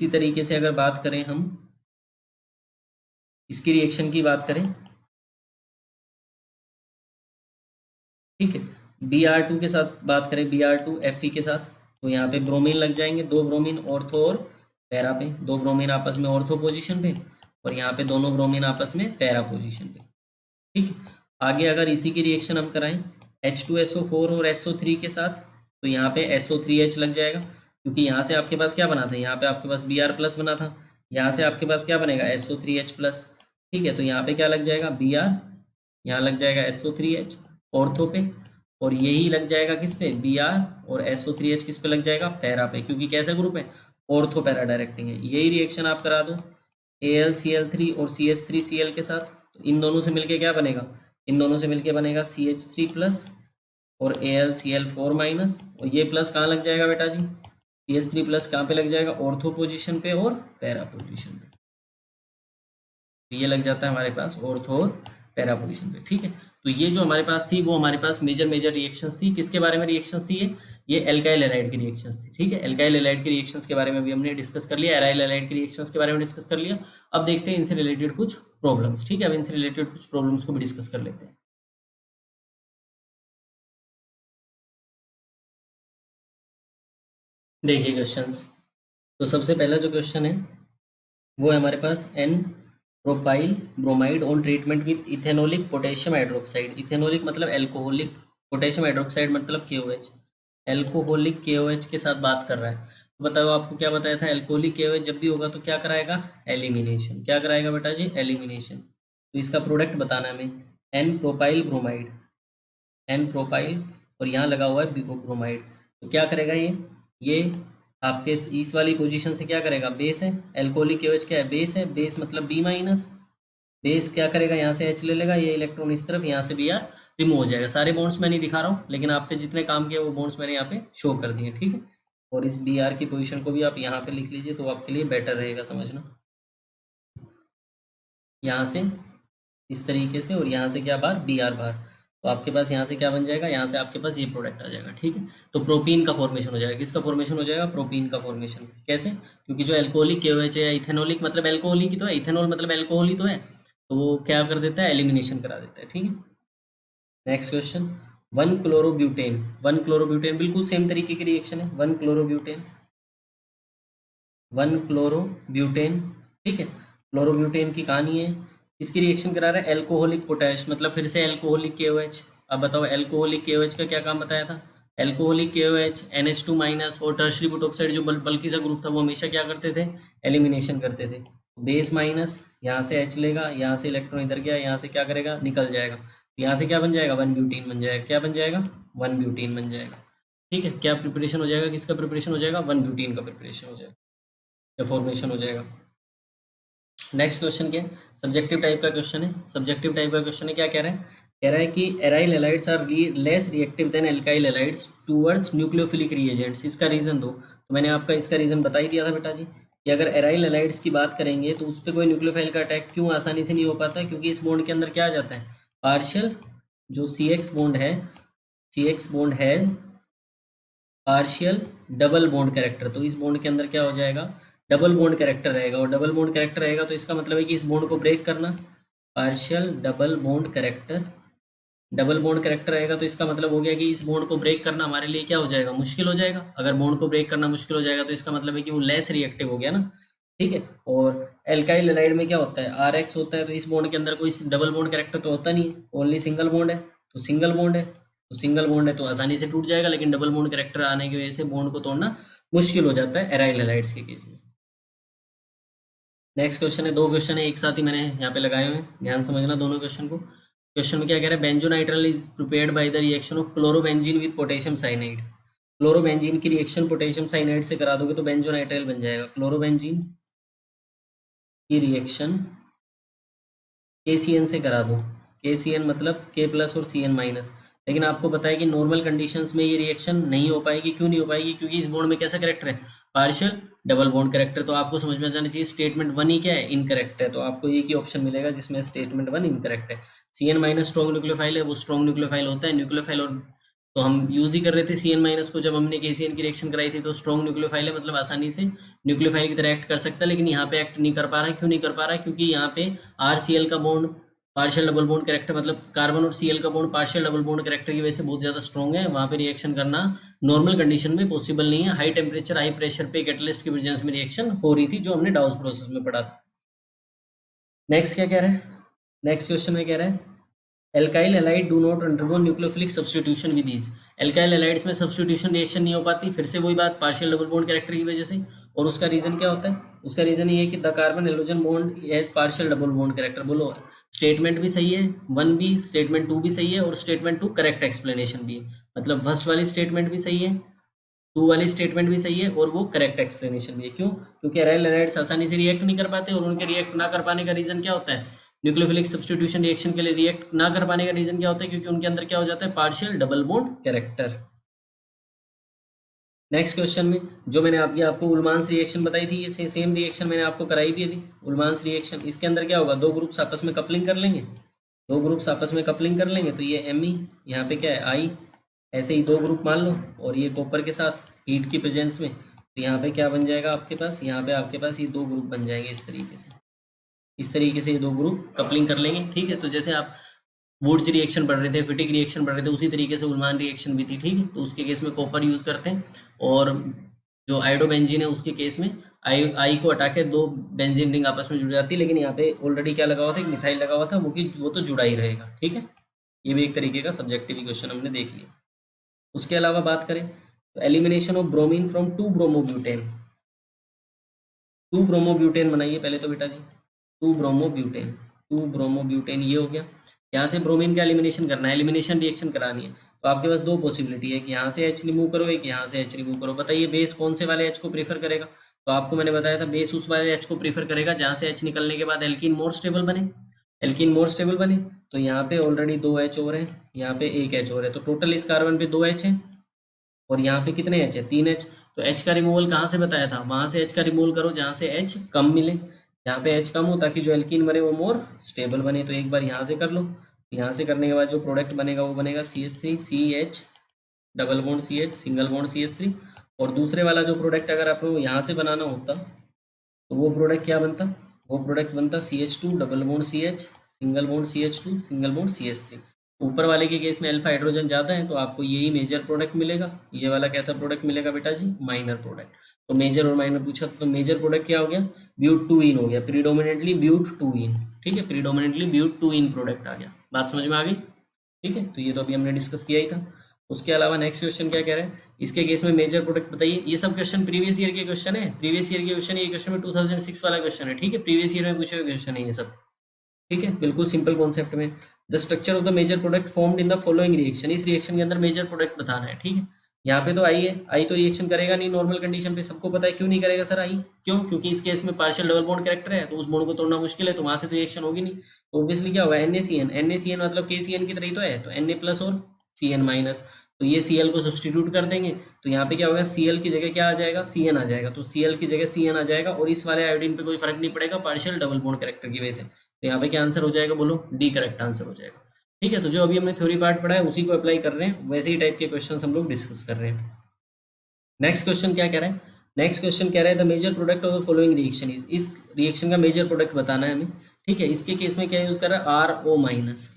तरीके से अगर बात करें हम, इसकी रिएक्शन की बात करें, ठीक है, Br2 के साथ बात करें, Br2 Fe के साथ, तो यहाँ पे ब्रोमीन लग जाएंगे, 2 ब्रोमीन ऑर्थो और पैरा पे, 2 ब्रोमीन आपस में ऑर्थो पोजीशन पे, और यहाँ पे दोनों ब्रोमीन आपस में पैरा पोजीशन पे, ठीक है। आगे अगर इसी की रिएक्शन हम कराएं H2SO4 और SO3 के साथ, तो यहाँ पे SO3H लग जाएगा, क्योंकि यहाँ से आपके पास क्या बना था? यहाँ पे आपके पास Br प्लस बना था, यहाँ से आपके पास क्या बनेगा? SO3H प्लस, ठीक है। तो यहाँ पे क्या लग जाएगा? Br, यहाँ लग जाएगा SO3H ऑर्थो पे, और यही लग जाएगा किस पे? Br, और SO3H किस पे लग जाएगा? पैरा पे, क्योंकि कैसा ग्रुप है? ऑर्थो पैरा डायरेक्टिंग है। यही रिएक्शन आप करा दो AlCl3 और CH3Cl के साथ, तो इन दोनों से मिलके क्या बनेगा? इन दोनों से मिलके बनेगा CH3 प्लस और AlCl4 माइनस, और ये प्लस कहाँ लग जाएगा बेटा जी? CH3 प्लस कहाँ पे लग जाएगा? ऑर्थो पोजीशन पे और पैरा पोजीशन पे। तो ये लग जाता है हमारे पास ऑर्थो और पैरा पोजीशन पे, ठीक है। तो ये जो हमारे पास थी वो हमारे पास मेजर रिएक्शंस थी। किसके बारे में रिएक्शंस थी? ये एल्काइल हैलाइड की रिएक्शंस थी, ठीक है। एल्काइल हैलाइड की रिएक्शंस के बारे में भी हमने डिस्कस कर लिया, एराइल हैलाइड की रिएक्शंस के बारे में डिस्कस कर लिया। अब देखते हैं इनसे रिलेटेड कुछ प्रॉब्लम्स, ठीक है। अब इनसे रिलेटेड कुछ प्रॉब्लम्स को भी डिस्कस कर लेते हैं। देखिए क्वेश्चंस, तो सबसे पहला जो क्वेश्चन है वो है हमारे पास n propyl bromide on treatment with ethanolic potassium hydroxide. Ethanolic मतलब एल्कोहलिक, पोटेशियम हाइड्रोक्साइड मतलब KOH, एल्कोहलिक KOH के साथ बात कर रहा है। तो बताओ, आपको क्या बताया था? एल्कोहलिक KOH जब भी होगा तो क्या कराएगा? एलिमिनेशन। क्या कराएगा बेटा जी? एलिमिनेशन। तो इसका प्रोडक्ट बताना है हमें, N propyl bromide, N propyl, और यहाँ लगा हुआ है ब्रोमाइड। तो क्या करेगा ये आपके इस वाली पोजीशन से क्या करेगा? बेस है, एल्कोहलिक KOH क्या है? बेस है, बेस मतलब B माइनस, बेस क्या करेगा? यहाँ से H ले लेगा, ये इलेक्ट्रॉन इस तरफ, यहाँ से Br रिमूव हो जाएगा। सारे बॉन्ड्स मैं नहीं दिखा रहा हूँ, लेकिन आप पे जितने काम किए वो बॉन्ड्स मैंने यहाँ पे शो कर दिए, ठीक है। और इस Br की पोजीशन को भी आप यहाँ पे लिख लीजिए, तो आपके लिए बेटर रहेगा समझना। यहाँ से इस तरीके से, और यहाँ से क्या बार, बी आर बार। तो आपके पास यहाँ से क्या बन जाएगा, यहाँ से आपके पास ये प्रोडक्ट आ जाएगा, ठीक है। तो प्रोपीन का फॉर्मेशन हो जाएगा, किसका फॉर्मेशन हो जाएगा, प्रोपीन का फॉर्मेशन। कैसे, क्योंकि जो एल्कोहलिक KOH है या इथेनोलिक मतलब एल्कोहलिक ही तो है, इथेनॉल मतलब एल्कोहल ही तो है, तो वो क्या कर देता है, एलिमिनेशन करा देता है, ठीक है। Next question, one chlorobutane. One chlorobutane बिल्कुल सेम तरीके की रिएक्शन है, वन क्लोरोब्यूटेन, वन क्लोरोब्यूटेन, ठीक है। क्लोरोब्यूटेन की कहानी है, इसकी रिएक्शन करा रहा है एल्कोहलिक पोटैश, मतलब फिर से एल्कोहलिक KOH। अब बताओ एल्कोहलिक KOH का क्या काम बताया था, एल्कोहलिक KOH NH2 माइनस और टर्शरी बुटॉक्साइड जो बल्कि सा ग्रुप था वो हमेशा क्या करते थे, एलिमिनेशन करते थे। बेस माइनस, यहाँ से H लेगा, यहाँ से इलेक्ट्रॉन इधर गया, यहाँ से क्या करेगा, निकल जाएगा, तो यहाँ से क्या बन जाएगा, वन ब्यूटीन बन जाएगा, क्या बन जाएगा, वन ब्यूटीन बन जाएगा, ठीक है। क्या प्रिपरेशन हो जाएगा, किसका प्रिपरेशन हो जाएगा, वन ब्यूटीन का प्रिपरेशन हो जाएगा, फॉर्मेशन हो जाएगा। नेक्स्ट क्वेश्चन क्या है, सब्जेक्टिव टाइप का क्वेश्चन है। सब्जेक्टिव टाइप का क्वेश्चन है, क्या कह रहा है, कह रहा है कि aryl halides are less reactive than alkyl halides towards nucleophilic reagents, इसका रीजन दो। तो मैंने आपका इसका रीजन बता ही दिया था बेटा जी, कि अगर एराइल हैलाइड्स की बात करेंगे तो उस पर कोई न्यूक्लियोफाइल का अटैक क्यों आसानी से नहीं हो पाता, क्योंकि इस बॉन्ड के अंदर क्या आ जाता है, पार्शियल, जो CX बॉन्ड है, CX bond has partial double bond character, तो इस बॉन्ड के अंदर क्या हो जाएगा, डबल बॉन्ड कैरेक्टर रहेगा, और डबल बॉन्ड कैरेक्टर रहेगा तो इसका मतलब है कि इस बॉन्ड को ब्रेक करना, partial double bond character, double bond character रहेगा तो इसका मतलब हो गया कि इस बॉन्ड को ब्रेक करना हमारे लिए क्या हो जाएगा, मुश्किल हो जाएगा। अगर बॉन्ड को ब्रेक करना मुश्किल हो जाएगा तो इसका मतलब है कि वो लेस रिएक्टिव हो गया ना, ठीक है। और एल्काइल हैलाइड में क्या होता है, RH होता है, तो इस बॉन्ड के अंदर कोई डबल बॉन्ड कैरेक्टर तो होता नहीं है, ओनली सिंगल बॉन्ड है, तो सिंगल बॉन्ड है, तो सिंगल बॉन्ड है तो आसानी से टूट जाएगा, लेकिन डबल बॉन्ड कैरेक्टर आने की वजह से बॉन्ड को तोड़ना मुश्किल हो जाता है एराइल हैलाइड्स के केस में। नेक्स्ट क्वेश्चन है, दो क्वेश्चन है एक साथ ही मैंने यहाँ पे लगाए हुए हैं, ध्यान समझना दोनों क्वेश्चन को। क्वेश्चन में क्या कह रहा है, benzonitrile is prepared by the reaction of chlorobenzene with potassium cyanide. Chlorobenzene की रिएक्शन पोटेशियम साइनाइड से करा दोगे तो बेंजोनाइट्रल बन जाएगा। क्लोरोबेंजीन की रिएक्शन KCN से करा दो, KCN मतलब K प्लस और CN माइनस, लेकिन आपको पता है कि नॉर्मल कंडीशंस में ये रिएक्शन नहीं हो पाएगी। क्यों नहीं हो पाएगी, क्योंकि इस बॉन्ड में कैसा करेक्टर है, पार्शियल डबल बॉन्ड करेक्टर। तो आपको समझ में जाना चाहिए स्टेटमेंट वन ही क्या है, इनकरेक्ट है, तो आपको एक ही ऑप्शन मिलेगा जिसमें स्टेटमेंट वन इनकरेक्ट है। CN माइनस स्ट्रॉन्ग न्यूक्लियोफाइल है, वो स्ट्रॉन्ग न्यूक्लियोफाइल होता है, न्यूक्लियोफाइल, और तो हम यूज ही कर रहे थे CN माइनस को जब हमने KCN की रिएक्शन कराई थी, तो स्ट्रॉन्ग न्यूक्लियोफाइल है, मतलब आसानी से न्यूक्लियोफाइल की तरह एक्ट कर सकता है, लेकिन यहाँ पे एक्ट नहीं कर पा रहा है। क्यों नहीं कर पा रहा है, क्योंकि यहाँ पे RCl का bond partial double bond character, मतलब कार्बन और Cl का bond partial double bond character की वजह से बहुत ज्यादा स्ट्रॉन्ग है, वहां पे रिएक्शन करना नॉर्मल कंडीशन में पॉसिबल नहीं है। हाई टेम्परेचर हाई प्रेशर पे कैटलिस्ट की प्रेजेंस में रिएक्शन हो रही थी, जो हमने डाउस प्रोसेस में पढ़ा था। नेक्स्ट क्या कह रहा है, नेक्स्ट क्वेश्चन में कह रहा है alkyl halide do not undergo nucleophilic substitution with ease. Alkyl halides में सब्स्टिट्यूशन रिएक्शन नहीं हो पाती, फिर से वही बात, पार्शियल डबल बॉन्ड कैरेक्टर की वजह से। और उसका रीजन क्या होता है, उसका रीजन ये है कि the carbon hydrogen bond has partial double bond character. बोलो, स्टेटमेंट भी सही है, वन भी, स्टेटमेंट टू भी सही है, और स्टेटमेंट टू करेक्ट एक्सप्लेनेशन भी है। मतलब फर्स्ट वाली स्टेटमेंट भी सही है, टू वाली स्टेटमेंट भी सही है, और वो करेक्ट एक्सप्लेनेशन भी है। क्यों, क्योंकि एराइल हैलाइड्स आसानी से रिएक्ट नहीं कर पाते, और उनके रिएक्ट ना कर पाने का रीजन क्या होता है, न्यूक्लियोफिलिक सब्स्टिट्यूशन रिएक्शन के लिए रिएक्ट ना कर पाने का रीजन क्या होता है, क्योंकि उनके अंदर क्या हो जाता है, partial double bond character. Next question में जो मैंने आपको उल्मांस रिएक्शन बताई थी, ये सेम रिएक्शन मैंने आपको कराई भी अभी, उल्मांस रिएक्शन। इसके अंदर क्या होगा, दो ग्रुप्स आपस में कपलिंग कर लेंगे, दो ग्रुप्स आपस में कपलिंग कर लेंगे, तो ये Me, यहाँ पे क्या है I, ऐसे ही दो ग्रुप मान लो, और ये कॉपर के साथ हीट की प्रेजेंस में, तो यहाँ पे क्या बन जाएगा आपके पास, यहाँ पे आपके पास ये दो ग्रुप बन जाएंगे इस तरीके से, इस तरीके से ये दो ग्रुप कपलिंग कर लेंगे, ठीक है। तो जैसे आप वुड्स रिएक्शन पढ़ रहे थे, फिटिक रिएक्शन पढ़ रहे थे, उसी तरीके से उल्मान रिएक्शन भी थी, ठीक है। तो उसके केस में कॉपर यूज करते हैं, और जो आयोडोबेंजीन है उसके केस में आई को हटा के दो बेंजीन रिंग आपस में जुड़ जाती है, लेकिन यहाँ पे ऑलरेडी क्या लगा हुआ था, एक मिथाइल लगा हुआ था, वो तो जुड़ा ही रहेगा, ठीक है। ये भी एक तरीके का सब्जेक्टिव क्वेश्चन हमने देख लिया। उसके अलावा बात करें तो elimination of bromine from two bromobutane, two bromobutane बनाइए पहले तो बेटा जी, टू ब्रोमोब्यूटेन, टू ब्रोमोब्यूटेन ये हो गया। यहाँ से ब्रोमीन का एलिमिनेशन करना है, एलिमिनेशन रिएक्शन करानी है, तो आपके पास दो पॉसिबिलिटी है कि यहाँ से H रिमूव करो, एक यहाँ से H रिमूव करो। बताइए बेस कौन से वाले H को प्रीफर करेगा, तो आपको मैंने बताया था बेस उस वाले H को प्रीफर करेगा जहाँ से H निकलने के बाद एल्कीन मोर स्टेबल बने, एल्कीन मोर स्टेबल बने। तो यहाँ पे ऑलरेडी दो H और है, यहाँ पे एक H और है, तो टोटल इस कार्बन पे दो H है, और यहाँ पे कितने H है, तीन H। तो H का रिमूवल कहाँ से बताया था, वहां से H का रिमूवल करो जहाँ से H कम मिले, यहाँ पे H कम हो ताकि जो एल्कीन बने वो मोर स्टेबल बने। तो एक बार यहाँ से कर लो, यहाँ से करने के बाद जो प्रोडक्ट बनेगा वो बनेगा CH3 CH double bond CH single bond CH3। और दूसरे वाला जो प्रोडक्ट अगर आपको यहाँ से बनाना होता तो वो प्रोडक्ट क्या बनता, वो प्रोडक्ट बनता CH2 double bond CH single bond CH2 single bond CH3। ऊपर वाले के केस में अल्फा हाइड्रोजन ज़्यादा है तो आपको यही मेजर प्रोडक्ट मिलेगा। ये वाला कैसा प्रोडक्ट मिलेगा बेटा जी, माइनर प्रोडक्ट। तो मेजर और माइनर पूछा तो मेजर प्रोडक्ट क्या हो गया, ब्यूट टू इन हो गया, प्रीडोमिनेटली ब्यूट टू इन। ठीक है, predominantly but two ene product आ गया। बात समझ में आ गई? ठीक है, तो ये तो अभी हमने डिस्कस किया ही था। उसके अलावा नेक्स्ट क्वेश्चन क्या कह रहे हैं, इसके केस में मेजर प्रोडक्ट बताइए। ये सब क्वेश्चन प्रीवियस ईयर के क्वेश्चन है, प्रीवियस ईयर के क्वेश्चन, ये क्वेश्चन में 2006 वाला क्वेश्चन है। ठीक है, प्रीवियस ईयर में पूछे हुए क्वेश्चन है ये सब। ठीक है, बिल्कुल सिंपल कॉन्सेप्ट में। The structure of the major product formed in the following reaction, इस रिएक्शन के अंदर मेजर प्रोडक्ट बताना है। ठीक है, यहाँ पे तो आई है, आई तो रिएक्शन करेगा नहीं नॉर्मल कंडीशन पे, सबको पता है। क्यों नहीं करेगा सर आई, क्यों? क्योंकि इस केस में पार्शियल डबल बॉन्ड कैरेक्टर है तो उस बॉन्ड को तोड़ना मुश्किल है, तो वहां से तो रिएक्शन होगी नहीं। तो ऑब्वियसली क्या होगा, NaCN, NaCN मतलब KCN की तरह ही तो है, तो Na प्लस और Cn माइनस। तो ये Cl को सब्सटीट्यूट कर देंगे तो यहाँ पे क्या होगा, Cl की जगह क्या आ जाएगा, Cn आ जाएगा। तो Cl की जगह Cn आ जाएगा और इस वाले आयोडीन पे कोई फर्क नहीं पड़ेगा पार्शियल डबल बॉन्ड कैरेक्टर की वजह से। तो यहाँ पे क्या आंसर हो जाएगा, बोलो? डी करेक्ट आंसर हो जाएगा। ठीक है, तो जो अभी हमने थ्योरी पार्ट पढ़ा है उसी को अप्लाई कर रहे हैं, वैसे ही टाइप के क्वेश्चन हम लोग डिस्कस कर रहे हैं। नेक्स्ट क्वेश्चन क्या कह रहा है, नेक्स्ट क्वेश्चन कह रहा है the major product of the following reaction is, इस रिएक्शन का मेजर प्रोडक्ट बताना है हमें। ठीक है, इसके केस में क्या यूज कर रहा है, RO माइनस।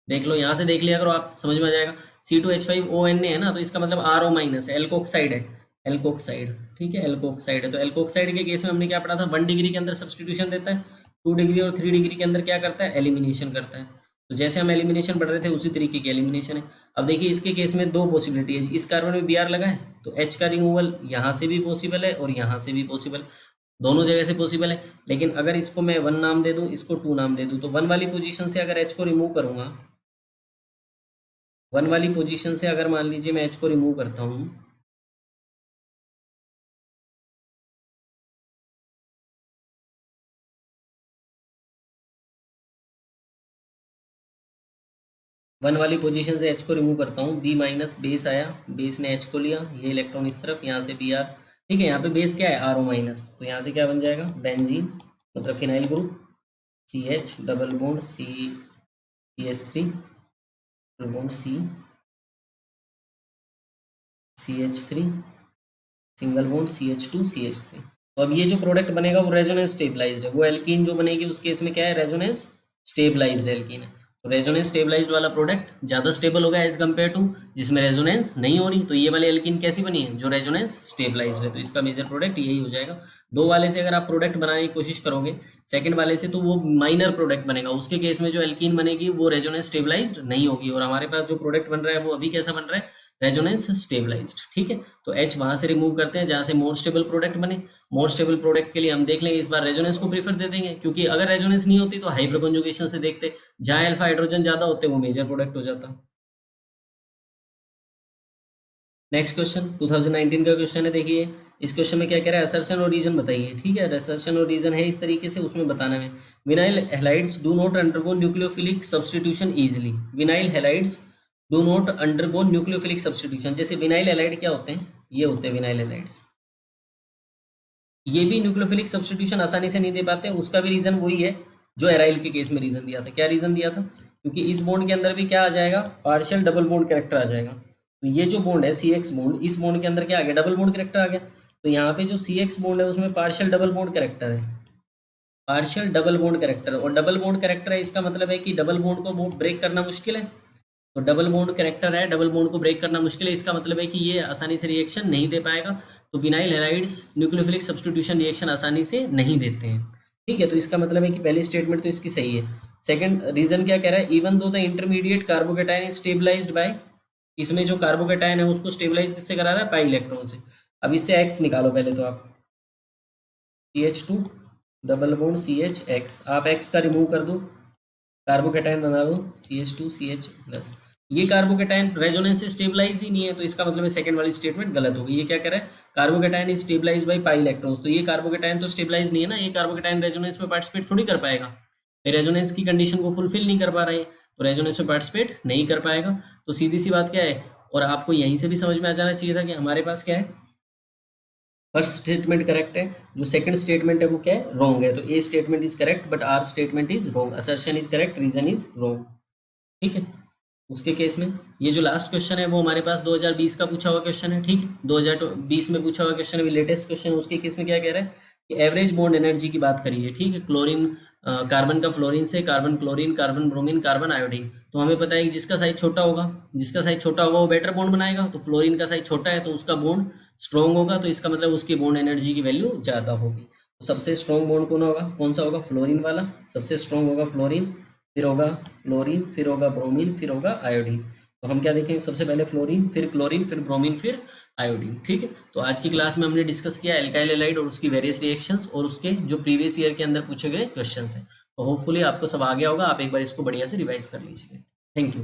देख लो, यहाँ से देख लिया करो आप, समझ में आ जाएगा। C2H5ONa है ना, तो इसका मतलब RO माइनस है, एल्कोक्साइड है, एल्कोक्साइड। ठीक है, एल्कोक्साइड है। तो एल्कोक्साइड के केस में हमने क्या पढ़ा था, 1 डिग्री के अंदर सब्सटीट्यूशन देता है, 2 डिग्री और 3 डिग्री के अंदर क्या करता है, एलिमिनेशन करता है। तो जैसे हम एलिमिनेशन पढ़ रहे थे उसी तरीके की एलिमिनेशन है। अब देखिए इसके केस में दो पॉसिबिलिटी है, इस कार्बन में Br लगा है तो H का रिमूवल यहाँ से भी पॉसिबल है और यहाँ से भी पॉसिबल, दोनों जगह से पॉसिबल है। लेकिन अगर इसको मैं 1 नाम दे दूं, इसको 2 नाम दे दूं, तो 1 वाली पोजीशन से अगर H को रिमूव करूंगा, 1 वाली पोजीशन से अगर मान लीजिए मैं H को रिमूव करता हूँ, वन वाली पोजीशन से H को रिमूव करता हूँ, B माइनस बेस आया, बेस ने H को लिया, ये इलेक्ट्रॉन इस तरफ, यहाँ से Br। ठीक है, यहाँ पे बेस क्या है, RO माइनस, तो यहाँ से क्या बन जाएगा, बेंजीन मतलब phenyl group, CH double bond CH3 double bond CH3 single bond CH2 CH3। तो अब ये जो प्रोडक्ट बनेगा वो रेजोनेंस स्टेबलाइज्ड है, वो एल्कीन जो बनेगी उस केस में क्या है, रेजोनेंस स्टेबलाइज्ड एल्कीन है। तो रेजोनेंस स्टेबलाइज्ड वाला प्रोडक्ट ज्यादा स्टेबल होगा एज कम्पेयर टू जिसमें रेजोनेंस नहीं हो रही। तो ये वाले एल्कीन कैसी बनी है, जो रेजोनेंस स्टेबलाइज्ड है, तो इसका मेजर प्रोडक्ट यही हो जाएगा। दो वाले से अगर आप प्रोडक्ट बनाने की कोशिश करोगे सेकंड वाले से, तो वो माइनर प्रोडक्ट बनेगा, उसके केस में जो एल्कीन बनेगी वो रेजोनेंस स्टेबलाइज्ड नहीं होगी। और हमारे पास जो प्रोडक्ट बन रहा है वो अभी कैसा बन रहा है, रेजोनेंस स्टेबलाइज्ड। ठीक है, तो H वहां से रिमूव करते हैं जहां से मोर स्टेबल प्रोडक्ट बने। मोर स्टेबल प्रोडक्ट के लिए हम देख लेंगे, इस बार रेजोनेंस को प्रीफर दे देंगे, क्योंकि अगर रेजोनेंस नहीं होती तो हाइपर कंजुगेशन से देखते, जहां अल्फा हाइड्रोजन ज्यादा होते वो मेजर प्रोडक्ट हो जाता। नेक्स्ट क्वेश्चन 2019 का क्वेश्चन है, देखिए इस क्वेश्चन में क्या कह रहा है, असर्शन और रीजन बताइए। ठीक है, असर्शन और रीजन है इस तरीके से, उसमें बताना है vinyl halides do not undergo nucleophilic substitution easily. Vinyl halides do not undergo nucleophilic substitution. जैसे विनाइल हैलाइड क्या होते हैं, ये होते हैं विनाइल हैलाइड्स, ये भी न्यूक्लियोफिलिक सब्सटीट्यूशन आसानी से नहीं दे पाते। उसका भी रीजन वही है जो एराइल के केस में रीजन दिया था। क्या रीजन दिया था, क्योंकि इस बॉन्ड के अंदर भी क्या आ जाएगा, पार्शियल डबल बॉन्ड कैरेक्टर आ जाएगा। तो ये जो बॉन्ड है CX बॉन्ड, इस बॉन्ड के अंदर क्या आ गया, डबल बॉन्ड कैरेक्टर आ गया। तो यहाँ पे जो CX बॉन्ड है उसमें पार्शियल डबल बॉन्ड कैरेक्टर है, पार्शियल डबल बॉन्ड कैरेक्टर। और डबल बॉन्ड कैरेक्टर है, इसका मतलब है कि डबल बॉन्ड को ब्रेक करना मुश्किल है। तो डबल बॉन्ड कैरेक्टर है, डबल बॉन्ड को ब्रेक करना मुश्किल है, इसका मतलब है कि ये आसानी से रिएक्शन नहीं दे पाएगा। तो vinyl halides nucleophilic substitution reaction आसानी से नहीं देते हैं। ठीक है, तो इसका मतलब है कि पहली स्टेटमेंट तो इसकी सही है। सेकंड रीजन क्या कह रहा है, even though the intermediate carbocation is stabilised by, इसमें जो कार्बोकेटाइन है उसको स्टेबलाइज किससे करा रहा है, पाई इलेक्ट्रॉन से। अब इससे एक्स निकालो पहले तो आप, CH2 डबल बॉन्ड CH, आप एक्स का रिमूव कर दो, कार्बोकेटाइन बना दो CH2CH प्लस। ये कार्बोकेटाइन रेजोनेंस से स्टेबलाइज ही नहीं है, तो इसका मतलब है सेकंड वाली स्टेटमेंट गलत होगी। ये क्या कह रहा है, carbocation is stabilised by pi electrons. तो ये कार्बोकेटाइन तो स्टेबलाइज नहीं है ना, ये कार्बोकेटाइन रेजोनेंस में पार्टिसिपेट थोड़ी कर पाएगा, रेजोनेंस की कंडीशन को फुलफिल नहीं कर पा रहा है, तो रेजोनेंस में पार्टिसिपेट नहीं कर पाएगा। तो सीधी सी बात क्या है, और आपको यहीं से भी समझ में आ जाना चाहिए था कि हमारे पास क्या है, फर्स्ट स्टेटमेंट करेक्ट है, जो सेकंड स्टेटमेंट है वो क्या है, रॉन्ग है। तो A statement is correct but R statement is wrong, assertion is correct, reason is wrong. ठीक है, उसके केस में ये जो लास्ट क्वेश्चन है वो हमारे पास 2020 का पूछा हुआ क्वेश्चन है। ठीक है, 2020 में पूछा हुआ क्वेश्चन है, लेटेस्ट क्वेश्चन है। उसके केस में क्या कह रहा है कि एवरेज बॉन्ड एनर्जी की बात करी है। ठीक है, क्लोरीन कार्बन का फ्लोरीन से, carbon chlorine, carbon bromine, carbon iodine. तो हमें पता है कि जिसका साइज छोटा होगा, जिसका साइज छोटा होगा वो बेटर बॉन्ड बनाएगा। तो फ्लोरीन का साइज छोटा है तो उसका बॉन्ड स्ट्रॉन्ग होगा, तो इसका मतलब उसकी बॉन्ड एनर्जी की वैल्यू ज़्यादा होगी। तो सबसे स्ट्रॉन्ग बॉन्ड कौन होगा, कौन सा होगा, फ्लोरीन वाला। सबसे स्ट्रॉन्ग होगा फ्लोरीन, फिर होगा क्लोरीन, फिर होगा ब्रोमीन, फिर होगा आयोडीन। तो हम क्या देखेंगे, सबसे पहले फ्लोरीन, फिर क्लोरीन, फिर ब्रोमीन, फिर आयोडीन। ठीक है, तो आज की क्लास में हमने डिस्कस किया एल्काइल हैलाइड और उसकी वेरियस रिएक्शंस और उसके जो प्रीवियस ईयर के अंदर पूछे गए क्वेश्चंस हैं। तो होपफुली आपको सब आ गया होगा, आप एक बार इसको बढ़िया से रिवाइज कर लीजिए। Thank you.